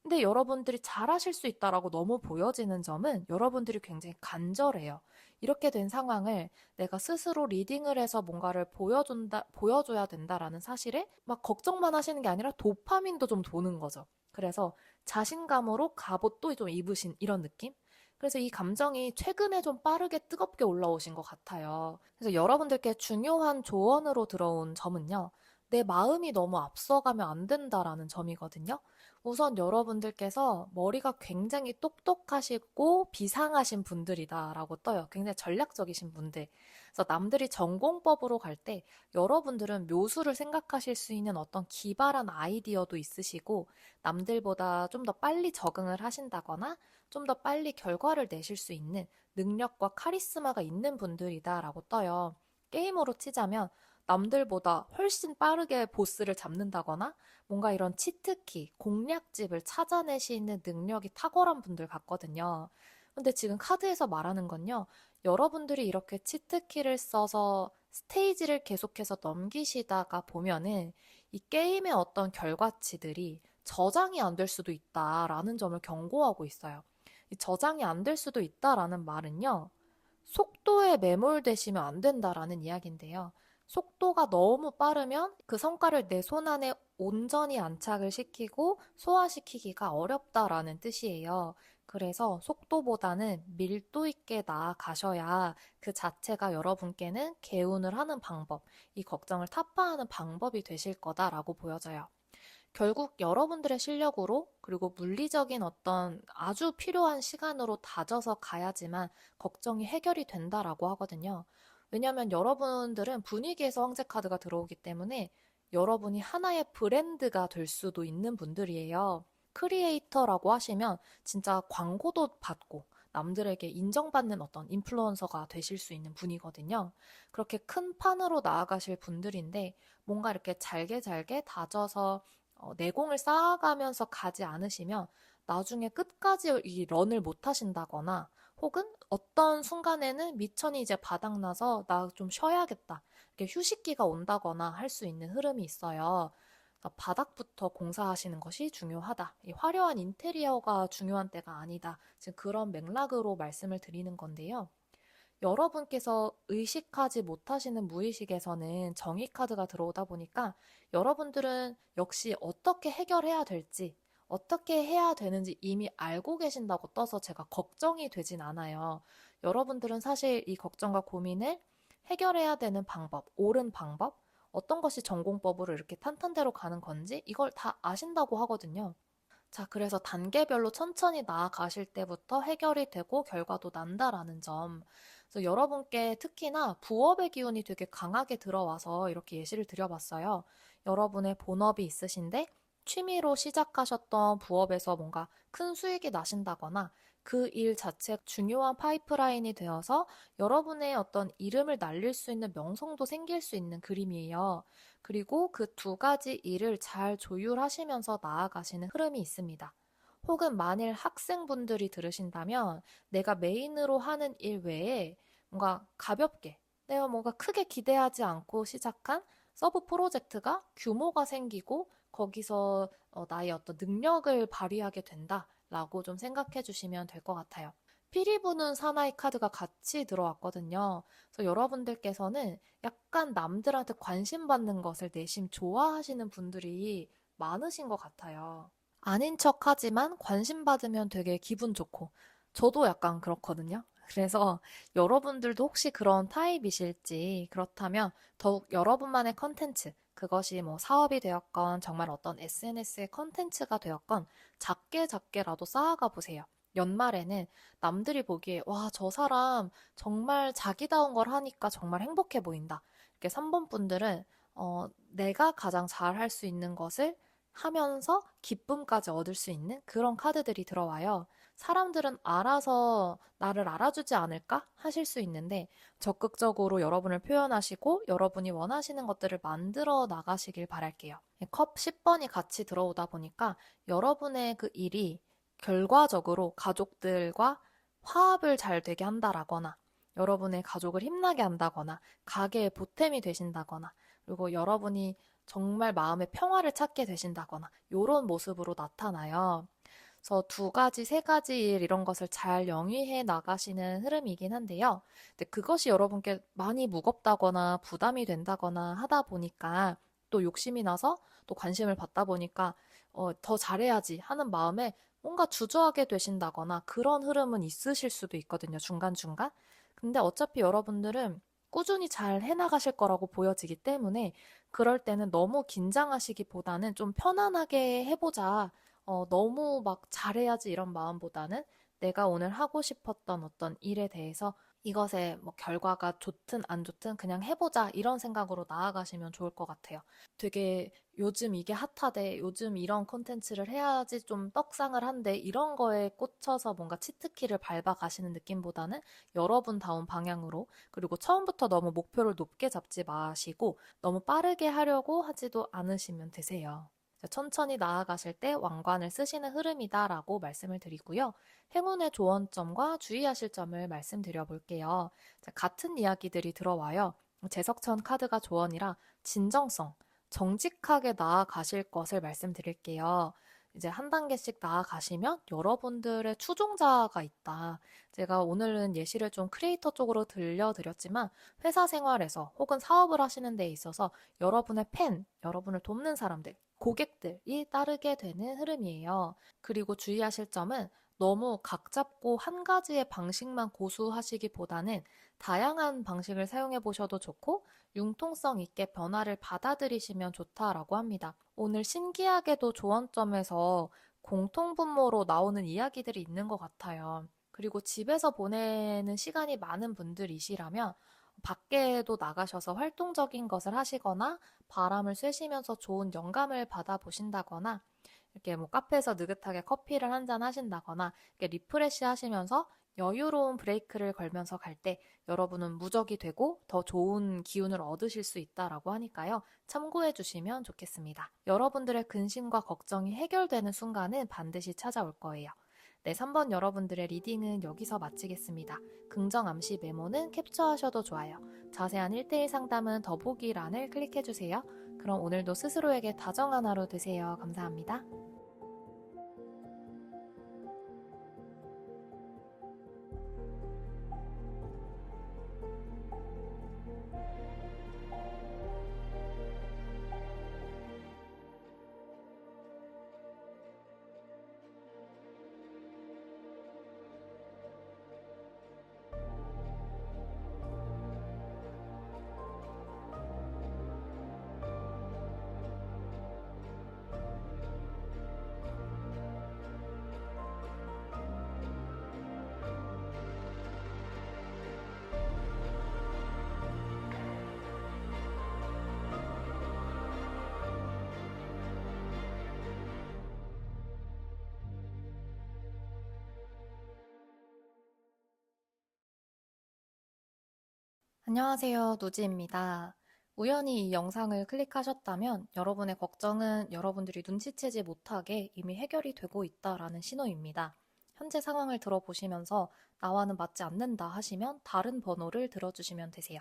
근데 여러분들이 잘하실 수 있다라고 너무 보여지는 점은 여러분들이 굉장히 간절해요. 이렇게 된 상황을 내가 스스로 리딩을 해서 뭔가를 보여줘야 된다라는 사실에 막 걱정만 하시는 게 아니라 도파민도 좀 도는 거죠. 그래서 자신감으로 갑옷도 좀 입으신 이런 느낌? 그래서 이 감정이 최근에 좀 빠르게 뜨겁게 올라오신 것 같아요. 그래서 여러분들께 중요한 조언으로 들어온 점은요. 내 마음이 너무 앞서가면 안 된다라는 점이거든요. 우선 여러분들께서 머리가 굉장히 똑똑하시고 비상하신 분들이다라고 떠요. 굉장히 전략적이신 분들. 그래서 남들이 전공법으로 갈 때 여러분들은 묘수를 생각하실 수 있는 어떤 기발한 아이디어도 있으시고 남들보다 좀 더 빨리 적응을 하신다거나 좀 더 빨리 결과를 내실 수 있는 능력과 카리스마가 있는 분들이다라고 떠요. 게임으로 치자면 남들보다 훨씬 빠르게 보스를 잡는다거나 뭔가 이런 치트키, 공략집을 찾아내시는 능력이 탁월한 분들 같거든요. 근데 지금 카드에서 말하는 건요. 여러분들이 이렇게 치트키를 써서 스테이지를 계속해서 넘기시다가 보면은 이 게임의 어떤 결과치들이 저장이 안 될 수도 있다라는 점을 경고하고 있어요. 이 저장이 안 될 수도 있다라는 말은요. 속도에 매몰되시면 안 된다라는 이야기인데요. 속도가 너무 빠르면 그 성과를 내 손 안에 온전히 안착을 시키고 소화시키기가 어렵다라는 뜻이에요. 그래서 속도보다는 밀도 있게 나아가셔야 그 자체가 여러분께는 개운을 하는 방법, 이 걱정을 타파하는 방법이 되실 거다라고 보여져요. 결국 여러분들의 실력으로 그리고 물리적인 어떤 아주 필요한 시간으로 다져서 가야지만 걱정이 해결이 된다라고 하거든요. 왜냐하면 여러분들은 분위기에서 황제 카드가 들어오기 때문에 여러분이 하나의 브랜드가 될 수도 있는 분들이에요. 크리에이터라고 하시면 진짜 광고도 받고 남들에게 인정받는 어떤 인플루언서가 되실 수 있는 분이거든요. 그렇게 큰 판으로 나아가실 분들인데 뭔가 이렇게 잘게 잘게 다져서 내공을 쌓아가면서 가지 않으시면 나중에 끝까지 이 런을 못 하신다거나 혹은 어떤 순간에는 미천이 이제 바닥나서 나 좀 쉬어야겠다. 이렇게 휴식기가 온다거나 할 수 있는 흐름이 있어요. 그러니까 바닥부터 공사하시는 것이 중요하다. 이 화려한 인테리어가 중요한 때가 아니다. 지금 그런 맥락으로 말씀을 드리는 건데요. 여러분께서 의식하지 못하시는 무의식에서는 정의 카드가 들어오다 보니까 여러분들은 역시 어떻게 해결해야 될지, 어떻게 해야 되는지 이미 알고 계신다고 떠서 제가 걱정이 되진 않아요. 여러분들은 사실 이 걱정과 고민을 해결해야 되는 방법, 옳은 방법, 어떤 것이 전공법으로 이렇게 탄탄대로 가는 건지 이걸 다 아신다고 하거든요. 자, 그래서 단계별로 천천히 나아가실 때부터 해결이 되고 결과도 난다라는 점. 그래서 여러분께 특히나 부업의 기운이 되게 강하게 들어와서 이렇게 예시를 드려봤어요. 여러분의 본업이 있으신데 취미로 시작하셨던 부업에서 뭔가 큰 수익이 나신다거나 그 일 자체가 중요한 파이프라인이 되어서 여러분의 어떤 이름을 날릴 수 있는 명성도 생길 수 있는 그림이에요. 그리고 그 두 가지 일을 잘 조율하시면서 나아가시는 흐름이 있습니다. 혹은 만일 학생분들이 들으신다면 내가 메인으로 하는 일 외에 뭔가 가볍게 내가 뭔가 크게 기대하지 않고 시작한 서브 프로젝트가 규모가 생기고 거기서 나의 어떤 능력을 발휘하게 된다라고 좀 생각해 주시면 될 것 같아요. 피리 부는 사나이 카드가 같이 들어왔거든요. 그래서 여러분들께서는 약간 남들한테 관심 받는 것을 내심 좋아하시는 분들이 많으신 것 같아요. 아닌 척 하지만 관심 받으면 되게 기분 좋고, 저도 약간 그렇거든요. 그래서 여러분들도 혹시 그런 타입이실지, 그렇다면 더욱 여러분만의 컨텐츠, 그것이 뭐 사업이 되었건 정말 어떤 SNS의 컨텐츠가 되었건 작게 작게라도 쌓아가 보세요. 연말에는 남들이 보기에 와, 저 사람 정말 자기다운 걸 하니까 정말 행복해 보인다. 이렇게 3번 분들은 내가 가장 잘 할 수 있는 것을 하면서 기쁨까지 얻을 수 있는 그런 카드들이 들어와요. 사람들은 알아서 나를 알아주지 않을까 하실 수 있는데 적극적으로 여러분을 표현하시고 여러분이 원하시는 것들을 만들어 나가시길 바랄게요. 컵 10번이 같이 들어오다 보니까 여러분의 그 일이 결과적으로 가족들과 화합을 잘 되게 한다라거나 여러분의 가족을 힘나게 한다거나 가게에 보탬이 되신다거나 그리고 여러분이 정말 마음의 평화를 찾게 되신다거나 이런 모습으로 나타나요. 그래서 두 가지, 세 가지 일 이런 것을 잘 영위해 나가시는 흐름이긴 한데요. 근데 그것이 여러분께 많이 무겁다거나 부담이 된다거나 하다 보니까 또 욕심이 나서 또 관심을 받다 보니까 더 잘해야지 하는 마음에 뭔가 주저하게 되신다거나 그런 흐름은 있으실 수도 있거든요. 중간중간. 근데 어차피 여러분들은 꾸준히 잘 해나가실 거라고 보여지기 때문에 그럴 때는 너무 긴장하시기보다는 좀 편안하게 해보자. 너무 막 잘해야지 이런 마음보다는 내가 오늘 하고 싶었던 어떤 일에 대해서 이것의 뭐 결과가 좋든 안 좋든 그냥 해보자 이런 생각으로 나아가시면 좋을 것 같아요. 되게 요즘 이게 핫하대, 요즘 이런 콘텐츠를 해야지 좀 떡상을 한대 이런 거에 꽂혀서 뭔가 치트키를 밟아가시는 느낌보다는 여러분다운 방향으로 그리고 처음부터 너무 목표를 높게 잡지 마시고 너무 빠르게 하려고 하지도 않으시면 되세요. 천천히 나아가실 때 왕관을 쓰시는 흐름이다라고 말씀을 드리고요. 행운의 조언점과 주의하실 점을 말씀드려 볼게요. 같은 이야기들이 들어와요. 제석천 카드가 조언이라 진정성, 정직하게 나아가실 것을 말씀드릴게요. 이제 한 단계씩 나아가시면 여러분들의 추종자가 있다. 제가 오늘은 예시를 좀 크리에이터 쪽으로 들려드렸지만 회사 생활에서 혹은 사업을 하시는 데 있어서 여러분의 팬, 여러분을 돕는 사람들, 고객들이 따르게 되는 흐름이에요. 그리고 주의하실 점은 너무 각 잡고 한 가지의 방식만 고수하시기보다는 다양한 방식을 사용해 보셔도 좋고 융통성 있게 변화를 받아들이시면 좋다라고 합니다. 오늘 신기하게도 조언점에서 공통분모로 나오는 이야기들이 있는 것 같아요. 그리고 집에서 보내는 시간이 많은 분들이시라면 밖에도 나가셔서 활동적인 것을 하시거나 바람을 쐬시면서 좋은 영감을 받아보신다거나 이렇게 뭐 카페에서 느긋하게 커피를 한잔 하신다거나 이렇게 리프레시 하시면서 여유로운 브레이크를 걸면서 갈 때 여러분은 무적이 되고 더 좋은 기운을 얻으실 수 있다라고 하니까요. 참고해 주시면 좋겠습니다. 여러분들의 근심과 걱정이 해결되는 순간은 반드시 찾아올 거예요. 네, 3번 여러분들의 리딩은 여기서 마치겠습니다. 긍정 암시 메모는 캡처하셔도 좋아요. 자세한 1대1 상담은 더보기란을 클릭해주세요. 그럼 오늘도 스스로에게 다정한 하루 되세요. 감사합니다. 안녕하세요, 노지입니다. 우연히 이 영상을 클릭하셨다면 여러분의 걱정은 여러분들이 눈치채지 못하게 이미 해결이 되고 있다라는 신호입니다. 현재 상황을 들어보시면서 나와는 맞지 않는다 하시면 다른 번호를 들어주시면 되세요.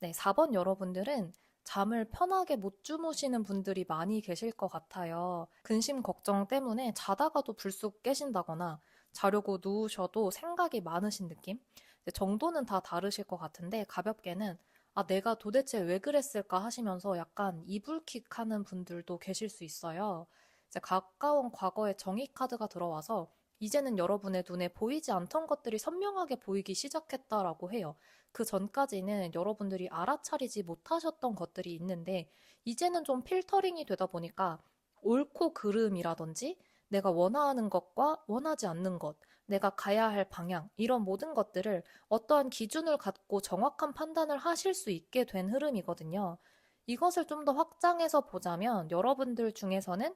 네, 4번 여러분들은 잠을 편하게 못 주무시는 분들이 많이 계실 것 같아요. 근심 걱정 때문에 자다가도 불쑥 깨신다거나 자려고 누우셔도 생각이 많으신 느낌? 정도는 다 다르실 것 같은데 가볍게는 내가 도대체 왜 그랬을까 하시면서 약간 이불킥 하는 분들도 계실 수 있어요. 이제 가까운 과거에 정의 카드가 들어와서 이제는 여러분의 눈에 보이지 않던 것들이 선명하게 보이기 시작했다라고 해요. 그 전까지는 여러분들이 알아차리지 못하셨던 것들이 있는데 이제는 좀 필터링이 되다 보니까 옳고 그름이라든지 내가 원하는 것과 원하지 않는 것, 내가 가야 할 방향, 이런 모든 것들을 어떠한 기준을 갖고 정확한 판단을 하실 수 있게 된 흐름이거든요. 이것을 좀 더 확장해서 보자면 여러분들 중에서는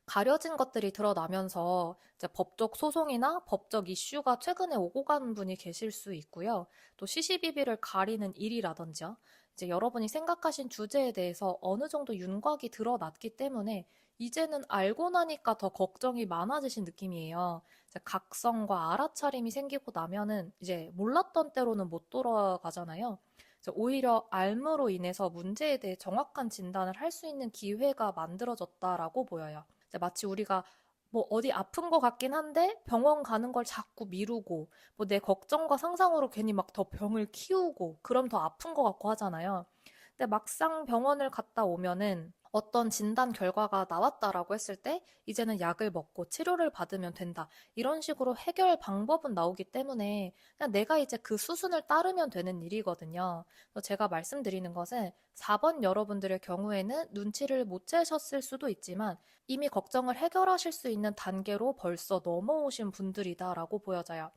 가려진 것들이 드러나면서 이제 법적 소송이나 법적 이슈가 최근에 오고 가는 분이 계실 수 있고요. 또 시시비비를 가리는 일이라든지요. 이제 여러분이 생각하신 주제에 대해서 어느 정도 윤곽이 드러났기 때문에 이제는 알고 나니까 더 걱정이 많아지신 느낌이에요. 이제 각성과 알아차림이 생기고 나면은 이제 몰랐던 때로는 못 돌아가잖아요. 오히려 알므로 인해서 문제에 대해 정확한 진단을 할 수 있는 기회가 만들어졌다라고 보여요. 마치 우리가 뭐 어디 아픈 것 같긴 한데 병원 가는 걸 자꾸 미루고 뭐 내 걱정과 상상으로 괜히 막 더 병을 키우고 그럼 더 아픈 것 같고 하잖아요. 근데 막상 병원을 갔다 오면은 어떤 진단 결과가 나왔다라고 했을 때 이제는 약을 먹고 치료를 받으면 된다. 이런 식으로 해결 방법은 나오기 때문에 그냥 내가 이제 그 수순을 따르면 되는 일이거든요. 그래서 제가 말씀드리는 것은 4번 여러분들의 경우에는 눈치를 못 채셨을 수도 있지만 이미 걱정을 해결하실 수 있는 단계로 벌써 넘어오신 분들이다라고 보여져요.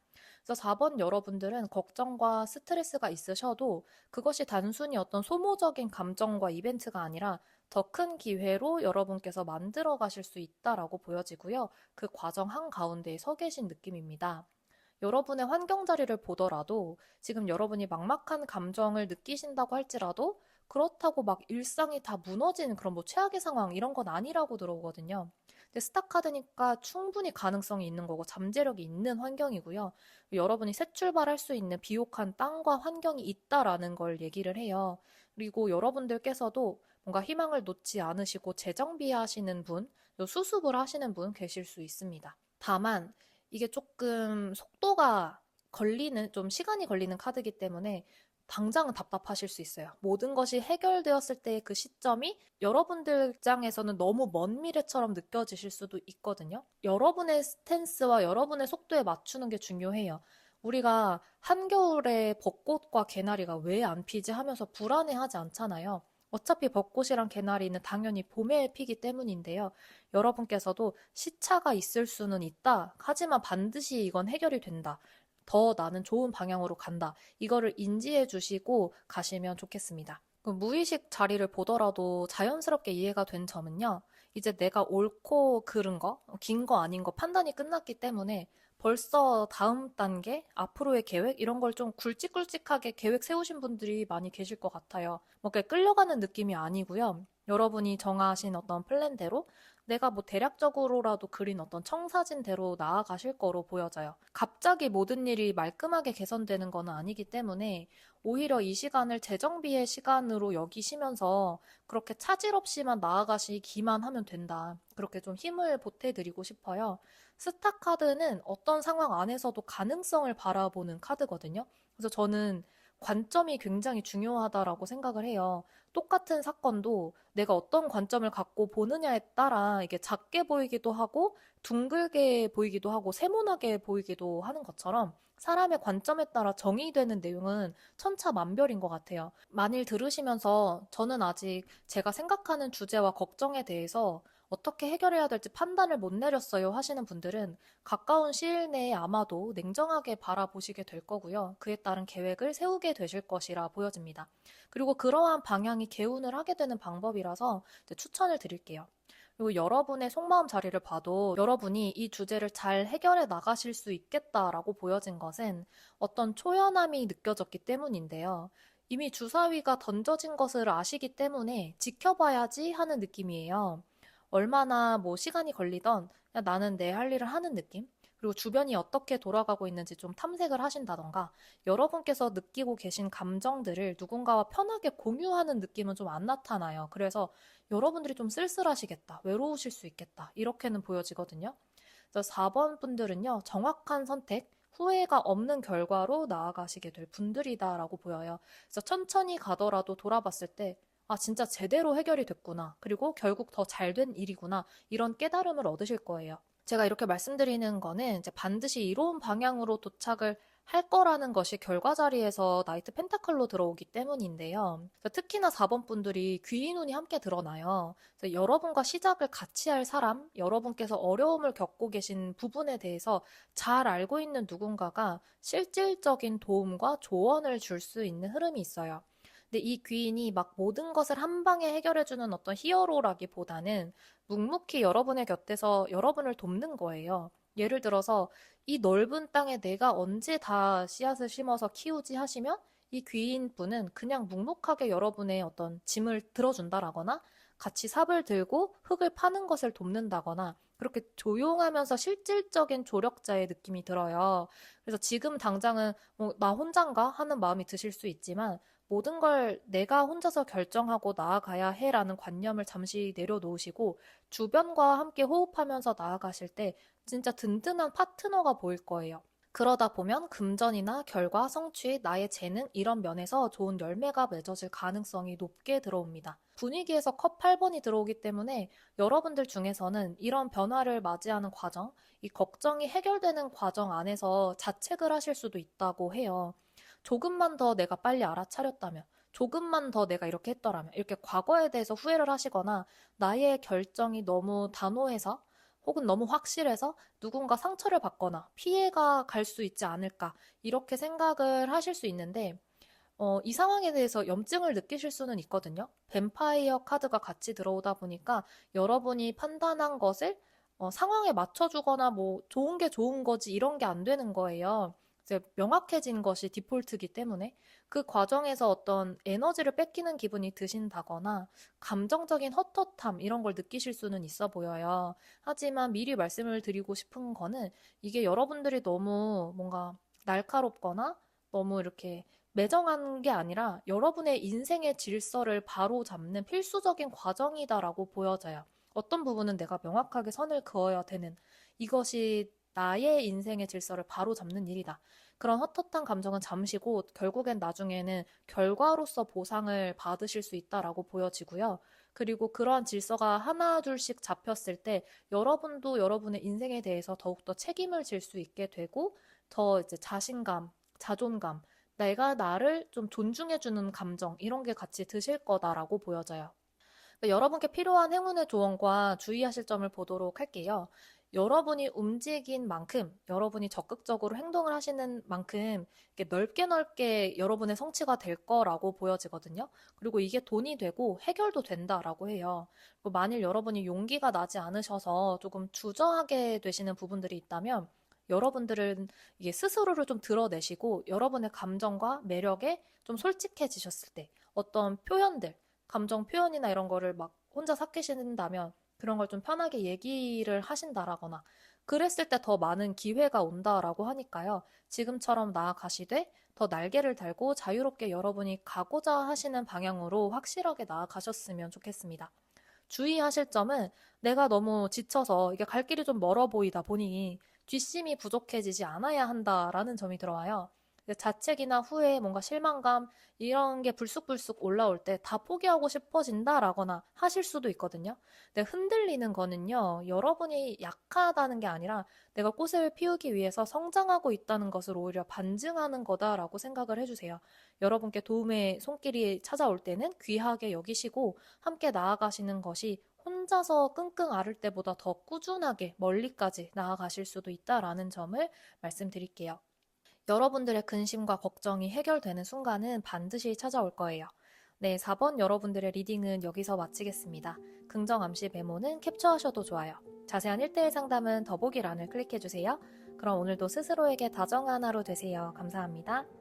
그래서 4번 여러분들은 걱정과 스트레스가 있으셔도 그것이 단순히 어떤 소모적인 감정과 이벤트가 아니라 더 큰 기회로 여러분께서 만들어 가실 수 있다라고 보여지고요. 그 과정 한가운데에 서 계신 느낌입니다. 여러분의 환경 자리를 보더라도 지금 여러분이 막막한 감정을 느끼신다고 할지라도 그렇다고 막 일상이 다 무너지는 그런 뭐 최악의 상황 이런 건 아니라고 들어오거든요. 근데 스타카드니까 충분히 가능성이 있는 거고 잠재력이 있는 환경이고요. 여러분이 새 출발할 수 있는 비옥한 땅과 환경이 있다라는 걸 얘기를 해요. 그리고 여러분들께서도 뭔가 희망을 놓지 않으시고 재정비하시는 분, 수습을 하시는 분 계실 수 있습니다. 다만 이게 조금 속도가 걸리는, 좀 시간이 걸리는 카드이기 때문에 당장은 답답하실 수 있어요. 모든 것이 해결되었을 때의 그 시점이 여러분들 입장에서는 너무 먼 미래처럼 느껴지실 수도 있거든요. 여러분의 스탠스와 여러분의 속도에 맞추는 게 중요해요. 우리가 한겨울에 벚꽃과 개나리가 왜 안 피지 하면서 불안해하지 않잖아요. 어차피 벚꽃이랑 개나리는 당연히 봄에 피기 때문인데요. 여러분께서도 시차가 있을 수는 있다. 하지만 반드시 이건 해결이 된다. 더 나는 좋은 방향으로 간다. 이거를 인지해 주시고 가시면 좋겠습니다. 무의식 자리를 보더라도 자연스럽게 이해가 된 점은요. 이제 내가 옳고 그른 거, 긴 거 아닌 거 판단이 끝났기 때문에 벌써 다음 단계, 앞으로의 계획 이런 걸 좀 굵직굵직하게 계획 세우신 분들이 많이 계실 것 같아요. 뭐 끌려가는 느낌이 아니고요. 여러분이 정하신 어떤 플랜대로 내가 뭐 대략적으로라도 그린 어떤 청사진대로 나아가실 거로 보여져요. 갑자기 모든 일이 말끔하게 개선되는 건 아니기 때문에 오히려 이 시간을 재정비의 시간으로 여기시면서 그렇게 차질 없이만 나아가시기만 하면 된다. 그렇게 좀 힘을 보태드리고 싶어요. 스타 카드는 어떤 상황 안에서도 가능성을 바라보는 카드거든요. 그래서 저는 관점이 굉장히 중요하다라고 생각을 해요. 똑같은 사건도 내가 어떤 관점을 갖고 보느냐에 따라 이게 작게 보이기도 하고 둥글게 보이기도 하고 세모나게 보이기도 하는 것처럼 사람의 관점에 따라 정의되는 내용은 천차만별인 것 같아요. 만일 들으시면서 저는 아직 제가 생각하는 주제와 걱정에 대해서 어떻게 해결해야 될지 판단을 못 내렸어요 하시는 분들은 가까운 시일 내에 아마도 냉정하게 바라보시게 될 거고요. 그에 따른 계획을 세우게 되실 것이라 보여집니다. 그리고 그러한 방향이 개운을 하게 되는 방법이라서 추천을 드릴게요. 그리고 여러분의 속마음 자리를 봐도 여러분이 이 주제를 잘 해결해 나가실 수 있겠다라고 보여진 것은 어떤 초연함이 느껴졌기 때문인데요. 이미 주사위가 던져진 것을 아시기 때문에 지켜봐야지 하는 느낌이에요. 얼마나 뭐 시간이 걸리던 그냥 나는 내 할 일을 하는 느낌? 그리고 주변이 어떻게 돌아가고 있는지 좀 탐색을 하신다던가 여러분께서 느끼고 계신 감정들을 누군가와 편하게 공유하는 느낌은 좀 안 나타나요. 그래서 여러분들이 좀 쓸쓸하시겠다, 외로우실 수 있겠다 이렇게는 보여지거든요. 그래서 4번 분들은요. 정확한 선택, 후회가 없는 결과로 나아가시게 될 분들이다라고 보여요. 그래서 천천히 가더라도 돌아봤을 때 아, 진짜 제대로 해결이 됐구나. 그리고 결국 더 잘 된 일이구나. 이런 깨달음을 얻으실 거예요. 제가 이렇게 말씀드리는 거는 이제 반드시 이로운 방향으로 도착을 할 거라는 것이 결과 자리에서 나이트 펜타클로 들어오기 때문인데요. 특히나 4번 분들이 귀인운이 함께 드러나요. 그래서 여러분과 시작을 같이 할 사람, 여러분께서 어려움을 겪고 계신 부분에 대해서 잘 알고 있는 누군가가 실질적인 도움과 조언을 줄 수 있는 흐름이 있어요. 근데 이 귀인이 막 모든 것을 한 방에 해결해주는 어떤 히어로라기보다는 묵묵히 여러분의 곁에서 여러분을 돕는 거예요. 예를 들어서 이 넓은 땅에 내가 언제 다 씨앗을 심어서 키우지 하시면 이 귀인분은 그냥 묵묵하게 여러분의 어떤 짐을 들어준다라거나 같이 삽을 들고 흙을 파는 것을 돕는다거나 그렇게 조용하면서 실질적인 조력자의 느낌이 들어요. 그래서 지금 당장은 뭐 나 혼잔가 하는 마음이 드실 수 있지만 모든 걸 내가 혼자서 결정하고 나아가야 해라는 관념을 잠시 내려놓으시고 주변과 함께 호흡하면서 나아가실 때 진짜 든든한 파트너가 보일 거예요. 그러다 보면 금전이나 결과, 성취, 나의 재능 이런 면에서 좋은 열매가 맺어질 가능성이 높게 들어옵니다. 분위기에서 컵 8번이 들어오기 때문에 여러분들 중에서는 이런 변화를 맞이하는 과정, 이 걱정이 해결되는 과정 안에서 자책을 하실 수도 있다고 해요. 조금만 더 내가 빨리 알아차렸다면, 조금만 더 내가 이렇게 했더라면, 이렇게 과거에 대해서 후회를 하시거나 나의 결정이 너무 단호해서 혹은 너무 확실해서 누군가 상처를 받거나 피해가 갈 수 있지 않을까 이렇게 생각을 하실 수 있는데 이 상황에 대해서 염증을 느끼실 수는 있거든요. 뱀파이어 카드가 같이 들어오다 보니까 여러분이 판단한 것을 상황에 맞춰주거나 뭐 좋은 게 좋은 거지 이런 게 안 되는 거예요. 이제 명확해진 것이 디폴트이기 때문에 그 과정에서 어떤 에너지를 뺏기는 기분이 드신다거나 감정적인 헛헛함 이런 걸 느끼실 수는 있어 보여요. 하지만 미리 말씀을 드리고 싶은 거는 이게 여러분들이 너무 뭔가 날카롭거나 너무 이렇게 매정한 게 아니라 여러분의 인생의 질서를 바로 잡는 필수적인 과정이다라고 보여져요. 어떤 부분은 내가 명확하게 선을 그어야 되는 이것이 나의 인생의 질서를 바로 잡는 일이다. 그런 헛헛한 감정은 잠시고 결국엔 나중에는 결과로서 보상을 받으실 수 있다라고 보여지고요. 그리고 그러한 질서가 하나 둘씩 잡혔을 때 여러분도 여러분의 인생에 대해서 더욱더 책임을 질 수 있게 되고 더 이제 자신감, 자존감, 내가 나를 좀 존중해주는 감정 이런 게 같이 드실 거다라고 보여져요. 여러분께 필요한 행운의 조언과 주의하실 점을 보도록 할게요. 여러분이 움직인 만큼, 여러분이 적극적으로 행동을 하시는 만큼 넓게 넓게 여러분의 성취가 될 거라고 보여지거든요. 그리고 이게 돈이 되고 해결도 된다라고 해요. 그리고 만일 여러분이 용기가 나지 않으셔서 조금 주저하게 되시는 부분들이 있다면 여러분들은 이게 스스로를 좀 드러내시고 여러분의 감정과 매력에 좀 솔직해지셨을 때 어떤 표현들, 감정 표현이나 이런 거를 막 혼자 삭히신다면 그런 걸 좀 편하게 얘기를 하신다라거나 그랬을 때 더 많은 기회가 온다라고 하니까요. 지금처럼 나아가시되 더 날개를 달고 자유롭게 여러분이 가고자 하시는 방향으로 확실하게 나아가셨으면 좋겠습니다. 주의하실 점은 내가 너무 지쳐서 이게 갈 길이 좀 멀어 보이다 보니 뒷심이 부족해지지 않아야 한다라는 점이 들어와요. 자책이나 후회, 뭔가 실망감 이런 게 불쑥불쑥 올라올 때 다 포기하고 싶어진다라거나 하실 수도 있거든요. 근데 흔들리는 거는요, 여러분이 약하다는 게 아니라 내가 꽃을 피우기 위해서 성장하고 있다는 것을 오히려 반증하는 거다라고 생각을 해주세요. 여러분께 도움의 손길이 찾아올 때는 귀하게 여기시고 함께 나아가시는 것이 혼자서 끙끙 앓을 때보다 더 꾸준하게 멀리까지 나아가실 수도 있다라는 점을 말씀드릴게요. 여러분들의 근심과 걱정이 해결되는 순간은 반드시 찾아올 거예요. 네, 4번 여러분들의 리딩은 여기서 마치겠습니다. 긍정 암시 메모는 캡처하셔도 좋아요. 자세한 1대1 상담은 더보기란을 클릭해주세요. 그럼 오늘도 스스로에게 다정한 하루 되세요. 감사합니다.